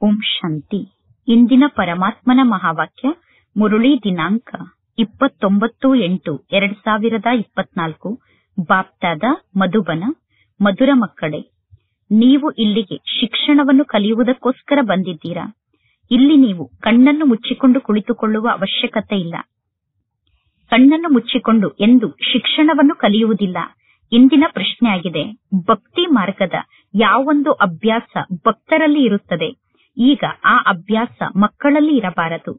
ಓಂ ಶಾಂತಿ. ಇಂದಿನ ಪರಮಾತ್ಮನ ಮಹಾವಾಕ್ಯ ಮುರುಳಿ ದಿನಾಂಕ 29/8/2024. ಬಾಪ್ತಾದ ಮಧುಬನ. ಮಧುರ ಮಕ್ಕಳೇ, ನೀವು ಇಲ್ಲಿಗೆ ಶಿಕ್ಷಣವನ್ನು ಕಲಿಯುವುದಕ್ಕೋಸ್ಕರ ಬಂದಿದ್ದೀರಾ. ಇಲ್ಲಿ ನೀವು ಕಣ್ಣನ್ನು ಮುಚ್ಚಿಕೊಂಡು ಕುಳಿತುಕೊಳ್ಳುವ ಅವಶ್ಯಕತೆ ಇಲ್ಲ. ಕಣ್ಣನ್ನು ಮುಚ್ಚಿಕೊಂಡು ಎಂದು ಶಿಕ್ಷಣವನ್ನು ಕಲಿಯುವುದಿಲ್ಲ. ಇಂದಿನ ಪ್ರಶ್ನೆಯಾಗಿದೆ, ಭಕ್ತಿ ಮಾರ್ಗದ ಯಾವೊಂದು ಅಭ್ಯಾಸ ಭಕ್ತರಲ್ಲಿ ಇರುತ್ತದೆ, ಈಗ ಆ ಅಭ್ಯಾಸ ಮಕ್ಕಳಲ್ಲಿ ಇರಬಾರದು?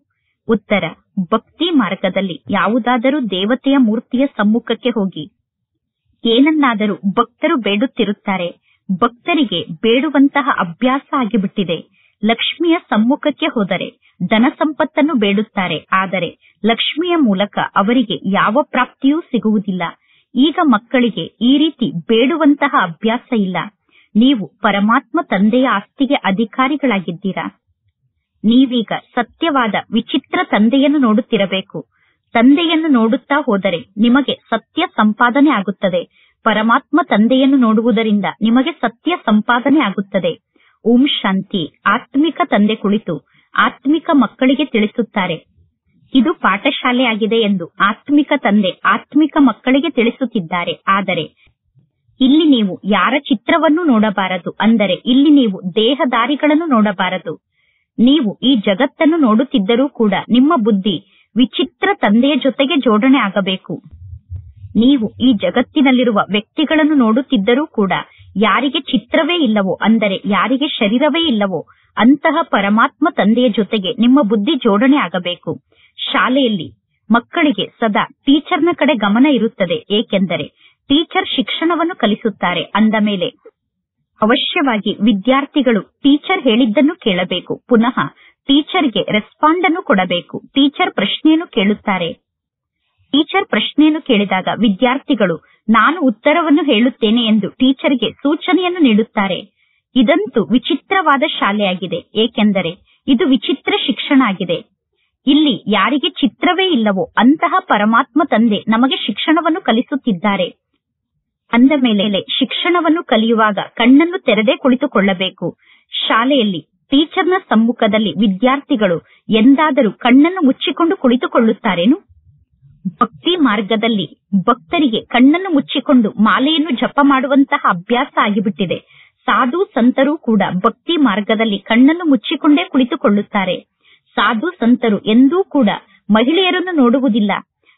ಉತ್ತರ, ಭಕ್ತಿ ಮಾರ್ಗದಲ್ಲಿ ಯಾವುದಾದರೂ ದೇವತೆಯ ಮೂರ್ತಿಯ ಸಮ್ಮುಖಕ್ಕೆ ಹೋಗಿ ಏನನ್ನಾದರೂ ಭಕ್ತರು ಬೇಡುತ್ತಿರುತ್ತಾರೆ. ಭಕ್ತರಿಗೆ ಬೇಡುವಂತಹ ಅಭ್ಯಾಸ ಆಗಿಬಿಟ್ಟಿದೆ. ಲಕ್ಷ್ಮಿಯ ಸಮ್ಮುಖಕ್ಕೆ ಹೋದರೆ ಧನ ಸಂಪತ್ತನ್ನು ಬೇಡುತ್ತಾರೆ, ಆದರೆ ಲಕ್ಷ್ಮಿಯ ಮೂಲಕ ಅವರಿಗೆ ಯಾವ ಪ್ರಾಪ್ತಿಯೂ ಸಿಗುವುದಿಲ್ಲ. ಈಗ ಮಕ್ಕಳಿಗೆ ಈ ರೀತಿ ಬೇಡುವಂತಹ ಅಭ್ಯಾಸ ಇಲ್ಲ. ನೀವು ಪರಮಾತ್ಮ ತಂದೆಯ ಆಸ್ತಿಗೆ ಅಧಿಕಾರಿಗಳಾಗಿದ್ದೀರಾ. ನೀವೀಗ ಸತ್ಯವಾದ ವಿಚಿತ್ರ ತಂದೆಯನ್ನು ನೋಡುತ್ತಿರಬೇಕು. ತಂದೆಯನ್ನು ನೋಡುತ್ತಾ ಹೋದರೆ ನಿಮಗೆ ಸತ್ಯ ಸಂಪಾದನೆ ಆಗುತ್ತದೆ. ಪರಮಾತ್ಮ ತಂದೆಯನ್ನು ನೋಡುವುದರಿಂದ ನಿಮಗೆ ಸತ್ಯ ಸಂಪಾದನೆ ಆಗುತ್ತದೆ. ಓಂ ಶಾಂತಿ. ಆತ್ಮಿಕ ತಂದೆ ಕುಳಿತು ಆತ್ಮಿಕ ಮಕ್ಕಳಿಗೆ ತಿಳಿಸುತ್ತಾರೆ. ಇದು ಪಾಠಶಾಲೆಯಾಗಿದೆ ಎಂದು ಆತ್ಮಿಕ ತಂದೆ ಆತ್ಮಿಕ ಮಕ್ಕಳಿಗೆ ತಿಳಿಸುತ್ತಿದ್ದಾರೆ. ಆದರೆ ಇಲ್ಲಿ ನೀವು ಯಾರ ಚಿತ್ರವನ್ನು ನೋಡಬಾರದು, ಅಂದರೆ ಇಲ್ಲಿ ನೀವು ದೇಹದಾರಿಗಳನ್ನು ನೋಡಬಾರದು. ನೀವು ಈ ಜಗತ್ತನ್ನು ನೋಡುತ್ತಿದ್ದರೂ ಕೂಡ ನಿಮ್ಮ ಬುದ್ಧಿ ವಿಚಿತ್ರ ತಂದೆಯ ಜೊತೆಗೆ ಜೋಡಣೆ ಆಗಬೇಕು. ನೀವು ಈ ಜಗತ್ತಿನಲ್ಲಿರುವ ವ್ಯಕ್ತಿಗಳನ್ನು ನೋಡುತ್ತಿದ್ದರೂ ಕೂಡ ಯಾರಿಗೆ ಚಿತ್ರವೇ ಇಲ್ಲವೋ, ಅಂದರೆ ಯಾರಿಗೆ ಶರೀರವೇ ಇಲ್ಲವೋ ಅಂತಹ ಪರಮಾತ್ಮ ತಂದೆಯ ಜೊತೆಗೆ ನಿಮ್ಮ ಬುದ್ಧಿ ಜೋಡಣೆ ಆಗಬೇಕು. ಶಾಲೆಯಲ್ಲಿ ಮಕ್ಕಳಿಗೆ ಸದಾ ಟೀಚರ್ನ ಕಡೆ ಗಮನ ಇರುತ್ತದೆ, ಏಕೆಂದರೆ ಟೀಚರ್ ಶಿಕ್ಷಣವನ್ನು ಕಲಿಸುತ್ತಾರೆ. ಅಂದ ಮೇಲೆ ಅವಶ್ಯವಾಗಿ ವಿದ್ಯಾರ್ಥಿಗಳು ಟೀಚರ್ ಹೇಳಿದ್ದನ್ನು ಕೇಳಬೇಕು. ಪುನಃ ಟೀಚರ್ಗೆ ರೆಸ್ಪಾಂಡ್ ಅನ್ನು ಕೊಡಬೇಕು. ಟೀಚರ್ ಪ್ರಶ್ನೆಯನ್ನು ಕೇಳುತ್ತಾರೆ. ಟೀಚರ್ ಪ್ರಶ್ನೆಯನ್ನು ಕೇಳಿದಾಗ ವಿದ್ಯಾರ್ಥಿಗಳು ನಾನು ಉತ್ತರವನ್ನು ಹೇಳುತ್ತೇನೆ ಎಂದು ಟೀಚರ್ಗೆ ಸೂಚನೆಯನ್ನು ನೀಡುತ್ತಾರೆ. ಇದಂತೂ ವಿಚಿತ್ರವಾದ ಶಾಲೆಯಾಗಿದೆ, ಏಕೆಂದರೆ ಇದು ವಿಚಿತ್ರ ಶಿಕ್ಷಣ ಆಗಿದೆ. ಇಲ್ಲಿ ಯಾರಿಗೆ ಚಿತ್ರವೇ ಇಲ್ಲವೋ ಅಂತಹ ಪರಮಾತ್ಮ ತಂದೆ ನಮಗೆ ಶಿಕ್ಷಣವನ್ನು ಕಲಿಸುತ್ತಿದ್ದಾರೆ. ಅಂದ ಮೇಲೆ ಶಿಕ್ಷಣವನ್ನು ಕಲಿಯುವಾಗ ಕಣ್ಣನ್ನು ತೆರೆದೇ ಕುಳಿತುಕೊಳ್ಳಬೇಕು. ಶಾಲೆಯಲ್ಲಿ ಟೀಚರ್ನ ಸಮ್ಮುಖದಲ್ಲಿ ವಿದ್ಯಾರ್ಥಿಗಳು ಎಂದಾದರೂ ಕಣ್ಣನ್ನು ಮುಚ್ಚಿಕೊಂಡು ಕುಳಿತುಕೊಳ್ಳುತ್ತಾರೇನು? ಭಕ್ತಿ ಮಾರ್ಗದಲ್ಲಿ ಭಕ್ತರಿಗೆ ಕಣ್ಣನ್ನು ಮುಚ್ಚಿಕೊಂಡು ಮಾಲೆಯನ್ನು ಜಪ ಮಾಡುವಂತಹ ಅಭ್ಯಾಸ ಆಗಿಬಿಟ್ಟಿದೆ. ಸಾಧು ಸಂತರು ಕೂಡ ಭಕ್ತಿ ಮಾರ್ಗದಲ್ಲಿ ಕಣ್ಣನ್ನು ಮುಚ್ಚಿಕೊಂಡೇ ಕುಳಿತುಕೊಳ್ಳುತ್ತಾರೆ. ಸಾಧು ಸಂತರು ಎಂದೂ ಕೂಡ ಮಹಿಳೆಯರನ್ನು ನೋಡುವುದಿಲ್ಲ,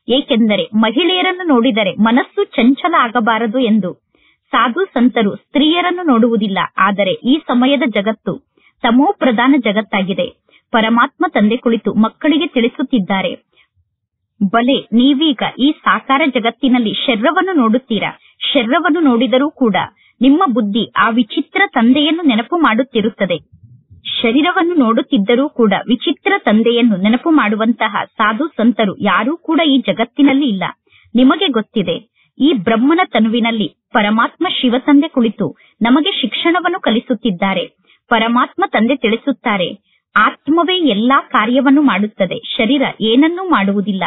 ಏಕೆಂದರೆ ಮಹಿಳೆಯರನ್ನು ನೋಡಿದರೆ ಮನಸ್ಸು ಚಂಚಲ ಆಗಬಾರದು ಎಂದು. ಸಾಧು ಸಂತರು ಸ್ತ್ರೀಯರನ್ನು ನೋಡುವುದಿಲ್ಲ. ಆದರೆ ಈ ಸಮಯದ ಜಗತ್ತು ತಮೋ ಪ್ರಧಾನ ಜಗತ್ತಾಗಿದೆ. ಪರಮಾತ್ಮ ತಂದೆ ಕುಳಿತು ಮಕ್ಕಳಿಗೆ ತಿಳಿಸುತ್ತಿದ್ದಾರೆ, ಬಲೆ ನೀವೀಗ ಈ ಸಾಕಾರ ಜಗತ್ತಿನಲ್ಲಿ ಶರೀರವನ್ನು ನೋಡುತ್ತೀರಾ. ಶರೀರವನ್ನು ನೋಡಿದರೂ ಕೂಡ ನಿಮ್ಮ ಬುದ್ಧಿ ಆ ವಿಚಿತ್ರ ತಂದೆಯನ್ನು ನೆನಪು ಮಾಡುತ್ತಿರುತ್ತದೆ. ಶರೀರವನ್ನು ನೋಡುತ್ತಿದ್ದರೂ ಕೂಡ ವಿಚಿತ್ರ ತಂದೆಯನ್ನು ನೆನಪು ಮಾಡುವಂತಹ ಸಾಧು ಸಂತರು ಯಾರೂ ಕೂಡ ಈ ಜಗತ್ತಿನಲ್ಲಿ ಇಲ್ಲ. ನಿಮಗೆ ಗೊತ್ತಿದೆ, ಈ ಬ್ರಹ್ಮನ ತನುವಿನಲ್ಲಿ ಪರಮಾತ್ಮ ಶಿವ ತಂದೆ ಕುಳಿತು ನಮಗೆ ಶಿಕ್ಷಣವನ್ನು ಕಲಿಸುತ್ತಿದ್ದಾರೆ. ಪರಮಾತ್ಮ ತಂದೆ ತಿಳಿಸುತ್ತಾರೆ, ಆತ್ಮವೇ ಎಲ್ಲಾ ಕಾರ್ಯವನ್ನು ಮಾಡುತ್ತದೆ, ಶರೀರ ಏನನ್ನೂ ಮಾಡುವುದಿಲ್ಲ.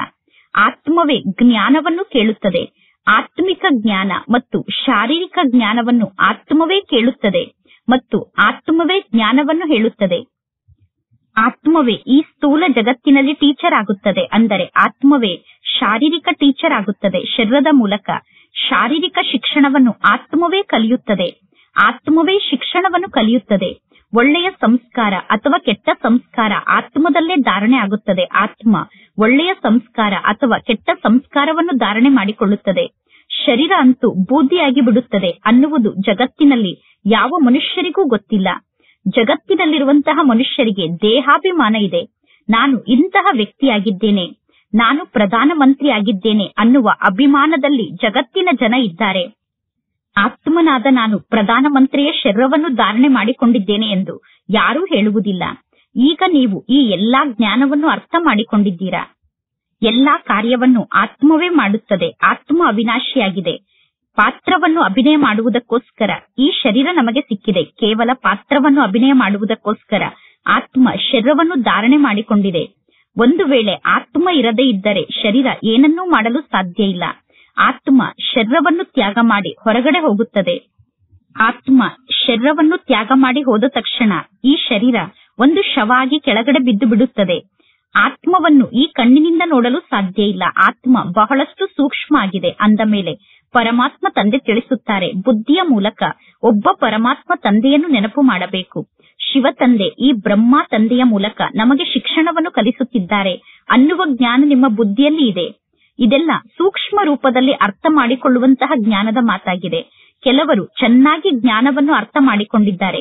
ಆತ್ಮವೇ ಜ್ಞಾನವನ್ನು ಕೇಳುತ್ತದೆ. ಆತ್ಮಿಕ ಜ್ಞಾನ ಮತ್ತು ಶಾರೀರಿಕ ಜ್ಞಾನವನ್ನು ಆತ್ಮವೇ ಕೇಳುತ್ತದೆ ಮತ್ತು ಆತ್ಮವೇ ಜ್ಞಾನವನ್ನು ಹೇಳುತ್ತದೆ. ಆತ್ಮವೇ ಈ ಸ್ಥೂಲ ಜಗತ್ತಿನಲ್ಲಿ ಟೀಚರ್ ಆಗುತ್ತದೆ, ಅಂದರೆ ಆತ್ಮವೇ ಶಾರೀರಿಕ ಟೀಚರ್ ಆಗುತ್ತದೆ. ಶರೀರದ ಮೂಲಕ ಶಾರೀರಿಕ ಶಿಕ್ಷಣವನ್ನು ಆತ್ಮವೇ ಕಲಿಯುತ್ತದೆ. ಆತ್ಮವೇ ಶಿಕ್ಷಣವನ್ನು ಕಲಿಯುತ್ತದೆ. ಒಳ್ಳೆಯ ಸಂಸ್ಕಾರ ಅಥವಾ ಕೆಟ್ಟ ಸಂಸ್ಕಾರ ಆತ್ಮದಲ್ಲೇ ಧಾರಣೆ ಆಗುತ್ತದೆ. ಆತ್ಮ ಒಳ್ಳೆಯ ಸಂಸ್ಕಾರ ಅಥವಾ ಕೆಟ್ಟ ಸಂಸ್ಕಾರವನ್ನು ಧಾರಣೆ ಮಾಡಿಕೊಳ್ಳುತ್ತದೆ. ಶರೀರ ಅಂತೂ ಬೂದಿಯಾಗಿ ಬಿಡುತ್ತದೆ ಅನ್ನುವುದು ಜಗತ್ತಿನಲ್ಲಿ ಯಾವ ಮನುಷ್ಯರಿಗೂ ಗೊತ್ತಿಲ್ಲ. ಜಗತ್ತಿನಲ್ಲಿರುವಂತಹ ಮನುಷ್ಯರಿಗೆ ದೇಹಾಭಿಮಾನ ಇದೆ. ನಾನು ಇಂತಹ ವ್ಯಕ್ತಿಯಾಗಿದ್ದೇನೆ, ನಾನು ಪ್ರಧಾನಮಂತ್ರಿ ಆಗಿದ್ದೇನೆ ಅನ್ನುವ ಅಭಿಮಾನದಲ್ಲಿ ಜಗತ್ತಿನ ಜನ ಇದ್ದಾರೆ. ಆತ್ಮನಾದ ನಾನು ಪ್ರಧಾನಮಂತ್ರಿಯ ಶರೀರವನ್ನು ಧಾರಣೆ ಮಾಡಿಕೊಂಡಿದ್ದೇನೆ ಎಂದು ಯಾರೂ ಹೇಳುವುದಿಲ್ಲ. ಈಗ ನೀವು ಈ ಎಲ್ಲಾ ಜ್ಞಾನವನ್ನು ಅರ್ಥ ಮಾಡಿಕೊಂಡಿದ್ದೀರಾ. ಎಲ್ಲಾ ಕಾರ್ಯವನ್ನು ಆತ್ಮವೇ ಮಾಡುತ್ತದೆ. ಆತ್ಮ ಅವಿನಾಶಿಯಾಗಿದೆ. ಪಾತ್ರವನ್ನು ಅಭಿನಯ ಮಾಡುವುದಕ್ಕೋಸ್ಕರ ಈ ಶರೀರ ನಮಗೆ ಸಿಕ್ಕಿದೆ. ಕೇವಲ ಪಾತ್ರವನ್ನು ಅಭಿನಯ ಮಾಡುವುದಕ್ಕೋಸ್ಕರ ಆತ್ಮ ಶರೀರವನ್ನು ಧಾರಣೆ ಮಾಡಿಕೊಂಡಿದೆ. ಒಂದು ವೇಳೆ ಆತ್ಮ ಇರದೇ ಇದ್ದರೆ ಶರೀರ ಏನನ್ನೂ ಮಾಡಲು ಸಾಧ್ಯ ಇಲ್ಲ. ಆತ್ಮ ಶರೀರವನ್ನು ತ್ಯಾಗ ಮಾಡಿ ಹೊರಗಡೆ ಹೋಗುತ್ತದೆ. ಆತ್ಮ ಶರೀರವನ್ನು ತ್ಯಾಗ ಮಾಡಿ ಹೋದ ತಕ್ಷಣ ಈ ಶರೀರ ಒಂದು ಶವ ಆಗಿ ಕೆಳಗಡೆ ಬಿದ್ದು ಬಿಡುತ್ತದೆ. ಆತ್ಮವನ್ನು ಈ ಕಣ್ಣಿನಿಂದ ನೋಡಲು ಸಾಧ್ಯ ಇಲ್ಲ. ಆತ್ಮ ಬಹಳಷ್ಟು ಸೂಕ್ಷ್ಮ ಆಗಿದೆ. ಅಂದ ಮೇಲೆ ಪರಮಾತ್ಮ ತಂದೆ ತಿಳಿಸುತ್ತಾರೆ, ಬುದ್ಧಿಯ ಮೂಲಕ ಒಬ್ಬ ಪರಮಾತ್ಮ ತಂದೆಯನ್ನು ನೆನಪು ಮಾಡಬೇಕು. ಶಿವ ತಂದೆ ಈ ಬ್ರಹ್ಮ ತಂದೆಯ ಮೂಲಕ ನಮಗೆ ಶಿಕ್ಷಣವನ್ನು ಕಲಿಸುತ್ತಿದ್ದಾರೆ ಅನ್ನುವ ಜ್ಞಾನ ನಿಮ್ಮ ಬುದ್ಧಿಯಲ್ಲಿ ಇದೆ. ಇದೆಲ್ಲ ಸೂಕ್ಷ್ಮ ರೂಪದಲ್ಲಿ ಅರ್ಥ ಮಾಡಿಕೊಳ್ಳುವಂತಹ ಜ್ಞಾನದ ಮಾತಾಗಿದೆ. ಕೆಲವರು ಚೆನ್ನಾಗಿ ಜ್ಞಾನವನ್ನು ಅರ್ಥ ಮಾಡಿಕೊಂಡಿದ್ದಾರೆ,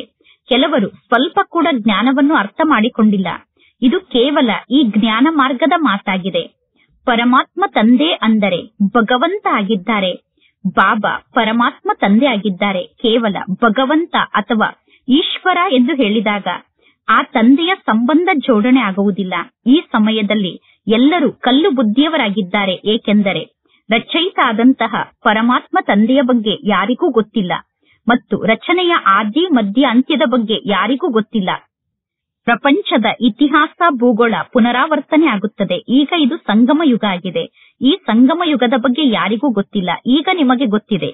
ಕೆಲವರು ಸ್ವಲ್ಪ ಕೂಡ ಜ್ಞಾನವನ್ನು ಅರ್ಥ ಮಾಡಿಕೊಂಡಿಲ್ಲ. ಇದು ಕೇವಲ ಈ ಜ್ಞಾನ ಮಾರ್ಗದ ಮಾತಾಗಿದೆ. ಪರಮಾತ್ಮ ತಂದೆ ಅಂದರೆ ಭಗವಂತ ಆಗಿದ್ದಾರೆ. ಬಾಬಾ ಪರಮಾತ್ಮ ತಂದೆ ಆಗಿದ್ದಾರೆ. ಕೇವಲ ಭಗವಂತ ಅಥವಾ ಈಶ್ವರ ಎಂದು ಹೇಳಿದಾಗ ಆ ತಂದೆಯ ಸಂಬಂಧ ಜೋಡಣೆ ಆಗುವುದಿಲ್ಲ. ಈ ಸಮಯದಲ್ಲಿ ಎಲ್ಲರೂ ಕಲ್ಲು ಬುದ್ಧಿಯವರಾಗಿದ್ದಾರೆ. ಏಕೆಂದರೆ ರಚಯಿತ ಆದಂತಹ ಪರಮಾತ್ಮ ತಂದೆಯ ಬಗ್ಗೆ ಯಾರಿಗೂ ಗೊತ್ತಿಲ್ಲ ಮತ್ತು ರಚನೆಯ ಆದಿ ಮಧ್ಯ ಅಂತ್ಯದ ಬಗ್ಗೆ ಯಾರಿಗೂ ಗೊತ್ತಿಲ್ಲ. ಪ್ರಪಂಚದ ಇತಿಹಾಸ ಭೂಗೋಳ ಪುನರಾವರ್ತನೆ ಆಗುತ್ತದೆ. ಈಗ ಇದು ಸಂಗಮ ಯುಗ ಆಗಿದೆ. ಈ ಸಂಗಮ ಯುಗದ ಬಗ್ಗೆ ಯಾರಿಗೂ ಗೊತ್ತಿಲ್ಲ. ಈಗ ನಿಮಗೆ ಗೊತ್ತಿದೆ.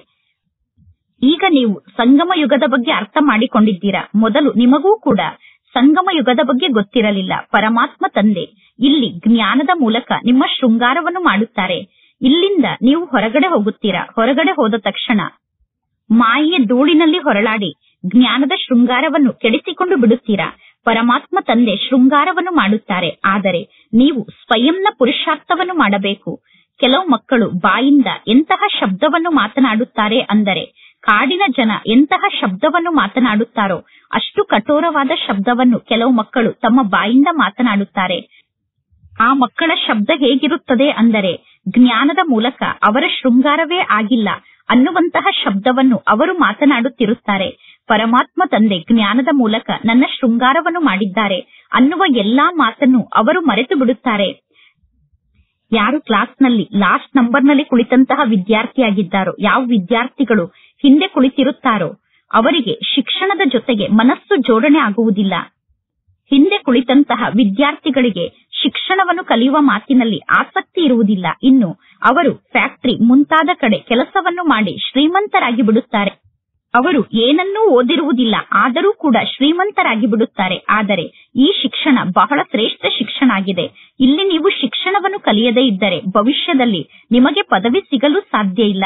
ಈಗ ನೀವು ಸಂಗಮ ಯುಗದ ಬಗ್ಗೆ ಅರ್ಥ ಮಾಡಿಕೊಂಡಿದ್ದೀರಾ. ಮೊದಲು ನಿಮಗೂ ಕೂಡ ಸಂಗಮ ಯುಗದ ಬಗ್ಗೆ ಗೊತ್ತಿರಲಿಲ್ಲ. ಪರಮಾತ್ಮ ತಂದೆ ಇಲ್ಲಿ ಜ್ಞಾನದ ಮೂಲಕ ನಿಮ್ಮ ಶೃಂಗಾರವನ್ನು ಮಾಡುತ್ತಾರೆ. ಇಲ್ಲಿಂದ ನೀವು ಹೊರಗಡೆ ಹೋಗುತ್ತೀರಾ. ಹೊರಗಡೆ ಹೋದ ತಕ್ಷಣ ಮಾಯೆಯ ಧೂಳಿನಲ್ಲಿ ಹೊರಳಾಡಿ ಜ್ಞಾನದ ಶೃಂಗಾರವನ್ನು ಕೆಡಿಸಿಕೊಂಡು ಬಿಡುತ್ತೀರಾ. ಪರಮಾತ್ಮ ತಂದೆ ಶೃಂಗಾರವನ್ನು ಮಾಡುತ್ತಾರೆ. ಆದರೆ ನೀವು ಸ್ವಯಂನ ಪುರುಷಾರ್ಥವನ್ನು ಮಾಡಬೇಕು. ಕೆಲವು ಮಕ್ಕಳು ಬಾಯಿಂದ ಎಂತಹ ಶಬ್ದವನ್ನು ಮಾತನಾಡುತ್ತಾರೆ ಅಂದರೆ, ಕಾಡಿನ ಜನ ಎಂತಹ ಶಬ್ದವನ್ನು ಮಾತನಾಡುತ್ತಾರೋ ಅಷ್ಟು ಕಠೋರವಾದ ಶಬ್ದವನ್ನು ಕೆಲವು ಮಕ್ಕಳು ತಮ್ಮ ಬಾಯಿಂದ ಮಾತನಾಡುತ್ತಾರೆ. ಆ ಮಕ್ಕಳ ಶಬ್ದ ಹೇಗಿರುತ್ತದೆ ಅಂದರೆ, ಜ್ಞಾನದ ಮೂಲಕ ಅವರ ಶೃಂಗಾರವೇ ಆಗಿಲ್ಲ ಅನ್ನುವಂತಹ ಶಬ್ದವನ್ನು ಅವರು ಮಾತನಾಡುತ್ತಿರುತ್ತಾರೆ. ಪರಮಾತ್ಮ ತಂದೆ ಜ್ಞಾನದ ಮೂಲಕ ನನ್ನ ಶೃಂಗಾರವನ್ನು ಮಾಡಿದ್ದಾರೆ ಅನ್ನುವ ಎಲ್ಲಾ ಮಾತನ್ನು ಅವರು ಮರೆತು ಬಿಡುತ್ತಾರೆ. ಯಾರು ಕ್ಲಾಸ್ನಲ್ಲಿ ಲಾಸ್ಟ್ ನಂಬರ್ನಲ್ಲಿ ಕುಳಿತಂತಹ ವಿದ್ಯಾರ್ಥಿಯಾಗಿದ್ದಾರೋ, ಯಾವ ವಿದ್ಯಾರ್ಥಿಗಳು ಹಿಂದೆ ಕುಳಿತಿರುತ್ತಾರೋ ಅವರಿಗೆ ಶಿಕ್ಷಣದ ಜೊತೆಗೆ ಮನಸ್ಸು ಜೋಡಣೆ ಆಗುವುದಿಲ್ಲ. ಹಿಂದೆ ಕುಳಿತಂತಹ ವಿದ್ಯಾರ್ಥಿಗಳಿಗೆ ಶಿಕ್ಷಣವನ್ನು ಕಲಿಯುವ ಮಾತಿನಲ್ಲಿ ಆಸಕ್ತಿ ಇರುವುದಿಲ್ಲ. ಇನ್ನು ಅವರು ಫ್ಯಾಕ್ಟರಿ ಮುಂತಾದ ಕಡೆ ಕೆಲಸವನ್ನು ಮಾಡಿ ಶ್ರೀಮಂತರಾಗಿ ಬಿಡುತ್ತಾರೆ. ಅವರು ಏನನ್ನೂ ಓದಿರುವುದಿಲ್ಲ, ಆದರೂ ಕೂಡ ಶ್ರೀಮಂತರಾಗಿ ಬಿಡುತ್ತಾರೆ. ಆದರೆ ಈ ಶಿಕ್ಷಣ ಬಹಳ ಶ್ರೇಷ್ಠ ಶಿಕ್ಷಣ ಆಗಿದೆ. ಇಲ್ಲಿ ನೀವು ಶಿಕ್ಷಣವನ್ನು ಕಲಿಯದೇ ಇದ್ದರೆ ಭವಿಷ್ಯದಲ್ಲಿ ನಿಮಗೆ ಪದವಿ ಸಿಗಲು ಸಾಧ್ಯ ಇಲ್ಲ.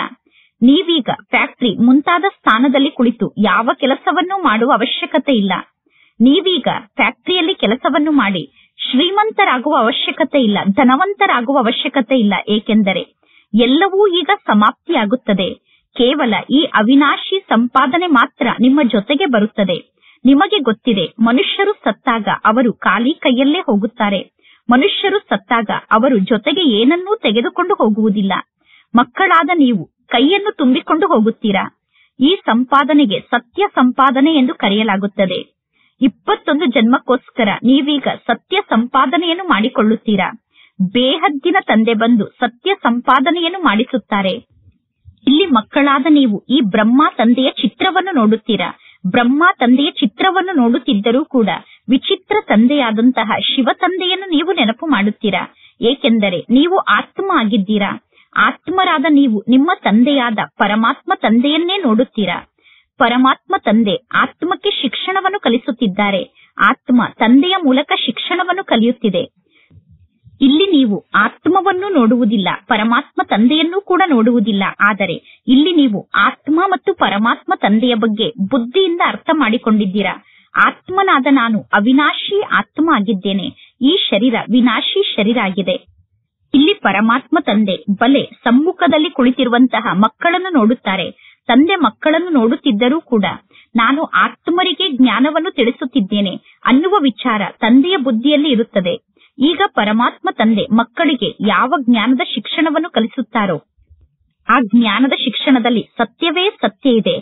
ನೀವೀಗ ಫ್ಯಾಕ್ಟರಿ ಮುಂತಾದ ಸ್ಥಾನದಲ್ಲಿ ಕುಳಿತು ಯಾವ ಕೆಲಸವನ್ನೂ ಮಾಡುವ ಅವಶ್ಯಕತೆ ಇಲ್ಲ. ನೀವೀಗ ಫ್ಯಾಕ್ಟರಿಯಲ್ಲಿ ಕೆಲಸವನ್ನು ಮಾಡಿ ಶ್ರೀಮಂತರಾಗುವ ಅವಶ್ಯಕತೆ ಇಲ್ಲ, ಧನವಂತರಾಗುವ ಅವಶ್ಯಕತೆ ಇಲ್ಲ. ಏಕೆಂದರೆ ಎಲ್ಲವೂ ಈಗ ಸಮಾಪ್ತಿಯಾಗುತ್ತದೆ. ಕೇವಲ ಈ ಅವಿನಾಶಿ ಸಂಪಾದನೆ ಮಾತ್ರ ನಿಮ್ಮ ಜೊತೆಗೆ ಬರುತ್ತದೆ. ನಿಮಗೆ ಗೊತ್ತಿದೆ, ಮನುಷ್ಯರು ಸತ್ತಾಗ ಅವರು ಖಾಲಿ ಕೈಯಲ್ಲೇ ಹೋಗುತ್ತಾರೆ. ಮನುಷ್ಯರು ಸತ್ತಾಗ ಅವರು ಜೊತೆಗೆ ಏನನ್ನೂ ತೆಗೆದುಕೊಂಡು ಹೋಗುವುದಿಲ್ಲ. ಮಕ್ಕಳಾದ ನೀವು ಕೈಯನ್ನು ತುಂಬಿಕೊಂಡು ಹೋಗುತ್ತೀರಾ. ಈ ಸಂಪಾದನೆಗೆ ಸತ್ಯ ಸಂಪಾದನೆ ಎಂದು ಕರೆಯಲಾಗುತ್ತದೆ. 21 ಜನ್ಮಕ್ಕೋಸ್ಕರ ನೀವೀಗ ಸತ್ಯ ಸಂಪಾದನೆಯನ್ನು ಮಾಡಿಕೊಳ್ಳುತ್ತೀರಾ. ಬೇಹದ್ದಿನ ತಂದೆ ಬಂದು ಸತ್ಯ ಸಂಪಾದನೆಯನ್ನು ಮಾಡಿಸುತ್ತಾರೆ. ಇಲ್ಲಿ ಮಕ್ಕಳಾದ ನೀವು ಈ ಬ್ರಹ್ಮ ತಂದೆಯ ಚಿತ್ರವನ್ನು ನೋಡುತ್ತೀರಾ. ಬ್ರಹ್ಮ ತಂದೆಯ ಚಿತ್ರವನ್ನು ನೋಡುತ್ತಿದ್ದರೂ ಕೂಡ ವಿಚಿತ್ರ ತಂದೆಯಾದಂತಹ ಶಿವ ತಂದೆಯನ್ನು ನೀವು ನೆನಪು ಮಾಡುತ್ತೀರಾ. ಏಕೆಂದರೆ ನೀವು ಆತ್ಮ ಆಗಿದ್ದೀರಾ. ಆತ್ಮರಾದ ನೀವು ನಿಮ್ಮ ತಂದೆಯಾದ ಪರಮಾತ್ಮ ತಂದೆಯನ್ನೇ ನೋಡುತ್ತೀರಾ. ಪರಮಾತ್ಮ ತಂದೆ ಆತ್ಮಕ್ಕೆ ಶಿಕ್ಷಣವನ್ನು ಕಲಿಸುತ್ತಿದ್ದಾರೆ. ಆತ್ಮ ತಂದೆಯ ಮೂಲಕ ಶಿಕ್ಷಣವನ್ನು ಕಲಿಯುತ್ತಿದೆ. ಇಲ್ಲಿ ನೀವು ಆತ್ಮವನ್ನು ನೋಡುವುದಿಲ್ಲ, ಪರಮಾತ್ಮ ತಂದೆಯನ್ನೂ ಕೂಡ ನೋಡುವುದಿಲ್ಲ. ಆದರೆ ಇಲ್ಲಿ ನೀವು ಆತ್ಮ ಮತ್ತು ಪರಮಾತ್ಮ ತಂದೆಯ ಬಗ್ಗೆ ಬುದ್ಧಿಯಿಂದ ಅರ್ಥ ಮಾಡಿಕೊಂಡಿದ್ದೀರಾ. ಆತ್ಮನಾದ ನಾನು ಅವಿನಾಶಿ ಆತ್ಮ ಆಗಿದ್ದೇನೆ. ಈ ಶರೀರ ವಿನಾಶಿ ಶರೀರ ಆಗಿದೆ. ಇಲ್ಲಿ ಪರಮಾತ್ಮ ತಂದೆ ಬಲೆ ಸಮ್ಮುಖದಲ್ಲಿ ಕುಳಿತಿರುವಂತಹ ಮಕ್ಕಳನ್ನು ನೋಡುತ್ತಾರೆ. ತಂದೆ ಮಕ್ಕಳನ್ನು ನೋಡುತ್ತಿದ್ದರೂ ಕೂಡ ನಾನು ಆತ್ಮರಿಗೆ ಜ್ಞಾನವನ್ನು ತಿಳಿಸುತ್ತಿದ್ದೇನೆ ಅನ್ನುವ ವಿಚಾರ ತಂದೆಯ ಬುದ್ಧಿಯಲ್ಲಿ ಇರುತ್ತದೆ. ಈಗ ಪರಮಾತ್ಮ ತಂದೆ ಮಕ್ಕಳಿಗೆ ಯಾವ ಜ್ಞಾನದ ಶಿಕ್ಷಣವನ್ನು ಕಲಿಸುತ್ತಾರೋ ಆ ಜ್ಞಾನದ ಶಿಕ್ಷಣದಲ್ಲಿ ಸತ್ಯವೇ ಸತ್ಯ ಇದೆ.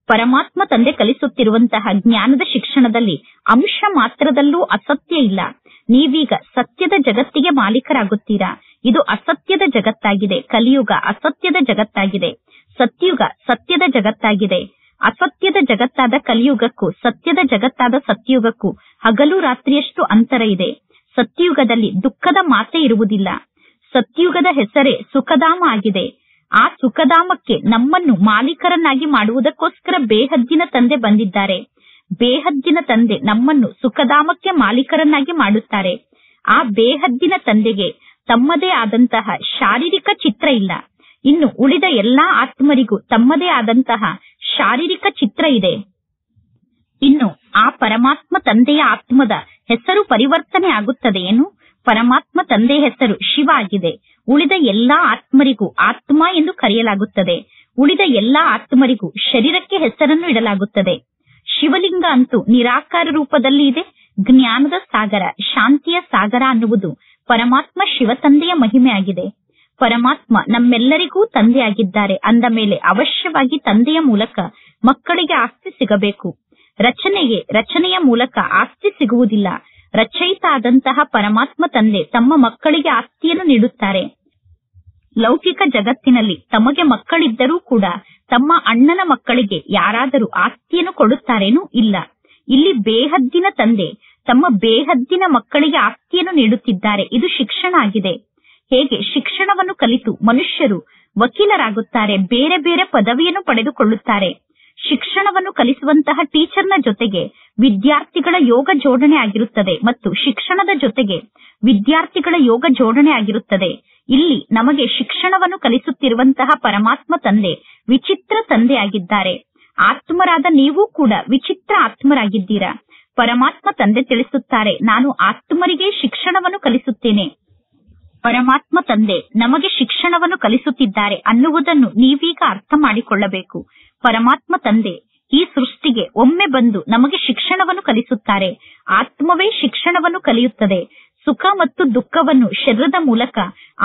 ಪರಮಾತ್ಮ ತಂದೆ ಕಲಿಸುತ್ತಿರುವಂತಹ ಜ್ಞಾನದ ಶಿಕ್ಷಣದಲ್ಲಿ ಅಂಶ ಮಾತ್ರದಲ್ಲೂ ಅಸತ್ಯ ಇಲ್ಲ. ನೀವೀಗ ಸತ್ಯದ ಜಗತ್ತಿಗೆ ಮಾಲೀಕರಾಗುತ್ತೀರಾ. ಇದು ಅಸತ್ಯದ ಜಗತ್ತಾಗಿದೆ. ಕಲಿಯುಗ ಅಸತ್ಯದ ಜಗತ್ತಾಗಿದೆ. ಸತ್ಯುಗ ಸತ್ಯದ ಜಗತ್ತಾಗಿದೆ. ಅಸತ್ಯದ ಜಗತ್ತಾದ ಕಲಿಯುಗಕ್ಕೂ ಸತ್ಯದ ಜಗತ್ತಾದ ಸತ್ಯುಗಕ್ಕೂ ಹಗಲು ರಾತ್ರಿಯಷ್ಟು ಅಂತರ ಇದೆ. ಸತ್ಯುಗದಲ್ಲಿ ದುಃಖದ ಮಾತೆ ಇರುವುದಿಲ್ಲ. ಸತ್ಯುಗದ ಹೆಸರೇ ಸುಖಧಾಮ ಆಗಿದೆ. ಆ ಸುಖಧಾಮಕ್ಕೆ ನಮ್ಮನ್ನು ಮಾಲೀಕರನ್ನಾಗಿ ಮಾಡುವುದಕ್ಕೋಸ್ಕರ ಬೇಹದ್ದಿನ ತಂದೆ ಬಂದಿದ್ದಾರೆ. ಬೇಹದ್ದಿನ ತಂದೆ ನಮ್ಮನ್ನು ಸುಖಧಾಮಕ್ಕೆ ಮಾಲೀಕರನ್ನಾಗಿ ಮಾಡುತ್ತಾರೆ. ಆ ಬೇಹದ್ದಿನ ತಂದೆಗೆ ತಮ್ಮದೇ ಆದಂತಹ ಶಾರೀರಿಕ ಚಿತ್ರ ಇಲ್ಲ. ಇನ್ನು ಉಳಿದ ಎಲ್ಲಾ ಆತ್ಮರಿಗೂ ತಮ್ಮದೇ ಆದಂತಹ ಶಾರೀರಿಕ ಚಿತ್ರ ಇದೆ. ಇನ್ನು ಆ ಪರಮಾತ್ಮ ತಂದೆಯ ಆತ್ಮದ ಹೆಸರು ಪರಿವರ್ತನೆ ಆಗುತ್ತದೆಯೇನು? ಪರಮಾತ್ಮ ತಂದೆಯ ಹೆಸರು ಶಿವ ಆಗಿದೆ. ಉಳಿದ ಎಲ್ಲಾ ಆತ್ಮರಿಗೂ ಆತ್ಮ ಎಂದು ಕರೆಯಲಾಗುತ್ತದೆ. ಉಳಿದ ಎಲ್ಲಾ ಆತ್ಮರಿಗೂ ಶರೀರಕ್ಕೆ ಹೆಸರನ್ನು ಇಡಲಾಗುತ್ತದೆ. ಶಿವಲಿಂಗ ಅಂತೂ ನಿರಾಕಾರ ರೂಪದಲ್ಲಿ ಇದೆ. ಜ್ಞಾನದ ಸಾಗರ, ಶಾಂತಿಯ ಸಾಗರ ಅನ್ನುವುದು ಪರಮಾತ್ಮ ಶಿವ ತಂದೆಯ ಮಹಿಮೆಯಾಗಿದೆ. ಪರಮಾತ್ಮ ನಮ್ಮೆಲ್ಲರಿಗೂ ತಂದೆಯಾಗಿದ್ದಾರೆ ಅಂದ ಮೇಲೆ ಅವಶ್ಯವಾಗಿ ತಂದೆಯ ಮೂಲಕ ಮಕ್ಕಳಿಗೆ ಆಸ್ತಿ ಸಿಗಬೇಕು. ರಚನೆಯ ಮೂಲಕ ಆಸ್ತಿ ಸಿಗುವುದಿಲ್ಲ. ರಚಯಿತ ಆದಂತಹ ಪರಮಾತ್ಮ ತಂದೆ ತಮ್ಮ ಮಕ್ಕಳಿಗೆ ಆಸ್ತಿಯನ್ನು ನೀಡುತ್ತಾರೆ. ಲೌಕಿಕ ಜಗತ್ತಿನಲ್ಲಿ ತಮಗೆ ಮಕ್ಕಳಿದ್ದರೂ ಕೂಡ ತಮ್ಮ ಅಣ್ಣನ ಮಕ್ಕಳಿಗೆ ಯಾರಾದರೂ ಆಸ್ತಿಯನ್ನು ಕೊಡುತ್ತಾರೇನೂ ಇಲ್ಲ. ಇಲ್ಲಿ ಬೇಹದ್ದಿನ ತಂದೆ ತಮ್ಮ ಬೇಹದ್ದಿನ ಮಕ್ಕಳಿಗೆ ಆಸ್ತಿಯನ್ನು ನೀಡುತ್ತಿದ್ದಾರೆ. ಇದು ಶಿಕ್ಷಣ ಆಗಿದೆ. ಹೇಗೆ ಶಿಕ್ಷಣವನ್ನು ಕಲಿತು ಮನುಷ್ಯರು ವಕೀಲರಾಗುತ್ತಾರೆ, ಬೇರೆ ಬೇರೆ ಪದವಿಯನ್ನು ಪಡೆದುಕೊಳ್ಳುತ್ತಾರೆ. ಶಿಕ್ಷಣವನ್ನು ಕಲಿಸುವಂತಹ ಟೀಚರ್ನ ಜೊತೆಗೆ ವಿದ್ಯಾರ್ಥಿಗಳ ಯೋಗ ಜೋಡಣೆ ಆಗಿರುತ್ತದೆ ಮತ್ತು ಶಿಕ್ಷಣದ ಜೊತೆಗೆ ವಿದ್ಯಾರ್ಥಿಗಳ ಯೋಗ ಜೋಡಣೆ ಆಗಿರುತ್ತದೆ. ಇಲ್ಲಿ ನಮಗೆ ಶಿಕ್ಷಣವನ್ನು ಕಲಿಸುತ್ತಿರುವಂತಹ ಪರಮಾತ್ಮ ತಂದೆ ವಿಚಿತ್ರ ತಂದೆಯಾಗಿದ್ದಾರೆ. ಆತ್ಮರಾದ ನೀವು ಕೂಡ ವಿಚಿತ್ರ ಆತ್ಮರಾಗಿದ್ದೀರಾ. ಪರಮಾತ್ಮ ತಂದೆ ತಿಳಿಸುತ್ತಾರೆ, ನಾನು ಆತ್ಮರಿಗೆ ಶಿಕ್ಷಣವನ್ನು ಕಲಿಸುತ್ತೇನೆ. ಪರಮಾತ್ಮ ತಂದೆ ನಮಗೆ ಶಿಕ್ಷಣವನ್ನು ಕಲಿಸುತ್ತಿದ್ದಾರೆ ಅನ್ನುವುದನ್ನು ನೀವೀಗ ಅರ್ಥ ಮಾಡಿಕೊಳ್ಳಬೇಕು. ಪರಮಾತ್ಮ ತಂದೆ ಈ ಸೃಷ್ಟಿಗೆ ಒಮ್ಮೆ ಬಂದು ನಮಗೆ ಶಿಕ್ಷಣವನ್ನು ಕಲಿಸುತ್ತಾರೆ. ಆತ್ಮವೇ ಶಿಕ್ಷಣವನ್ನು ಕಲಿಯುತ್ತದೆ. ಸುಖ ಮತ್ತು ದುಃಖವನ್ನು ಶರೀರದ ಮೂಲಕ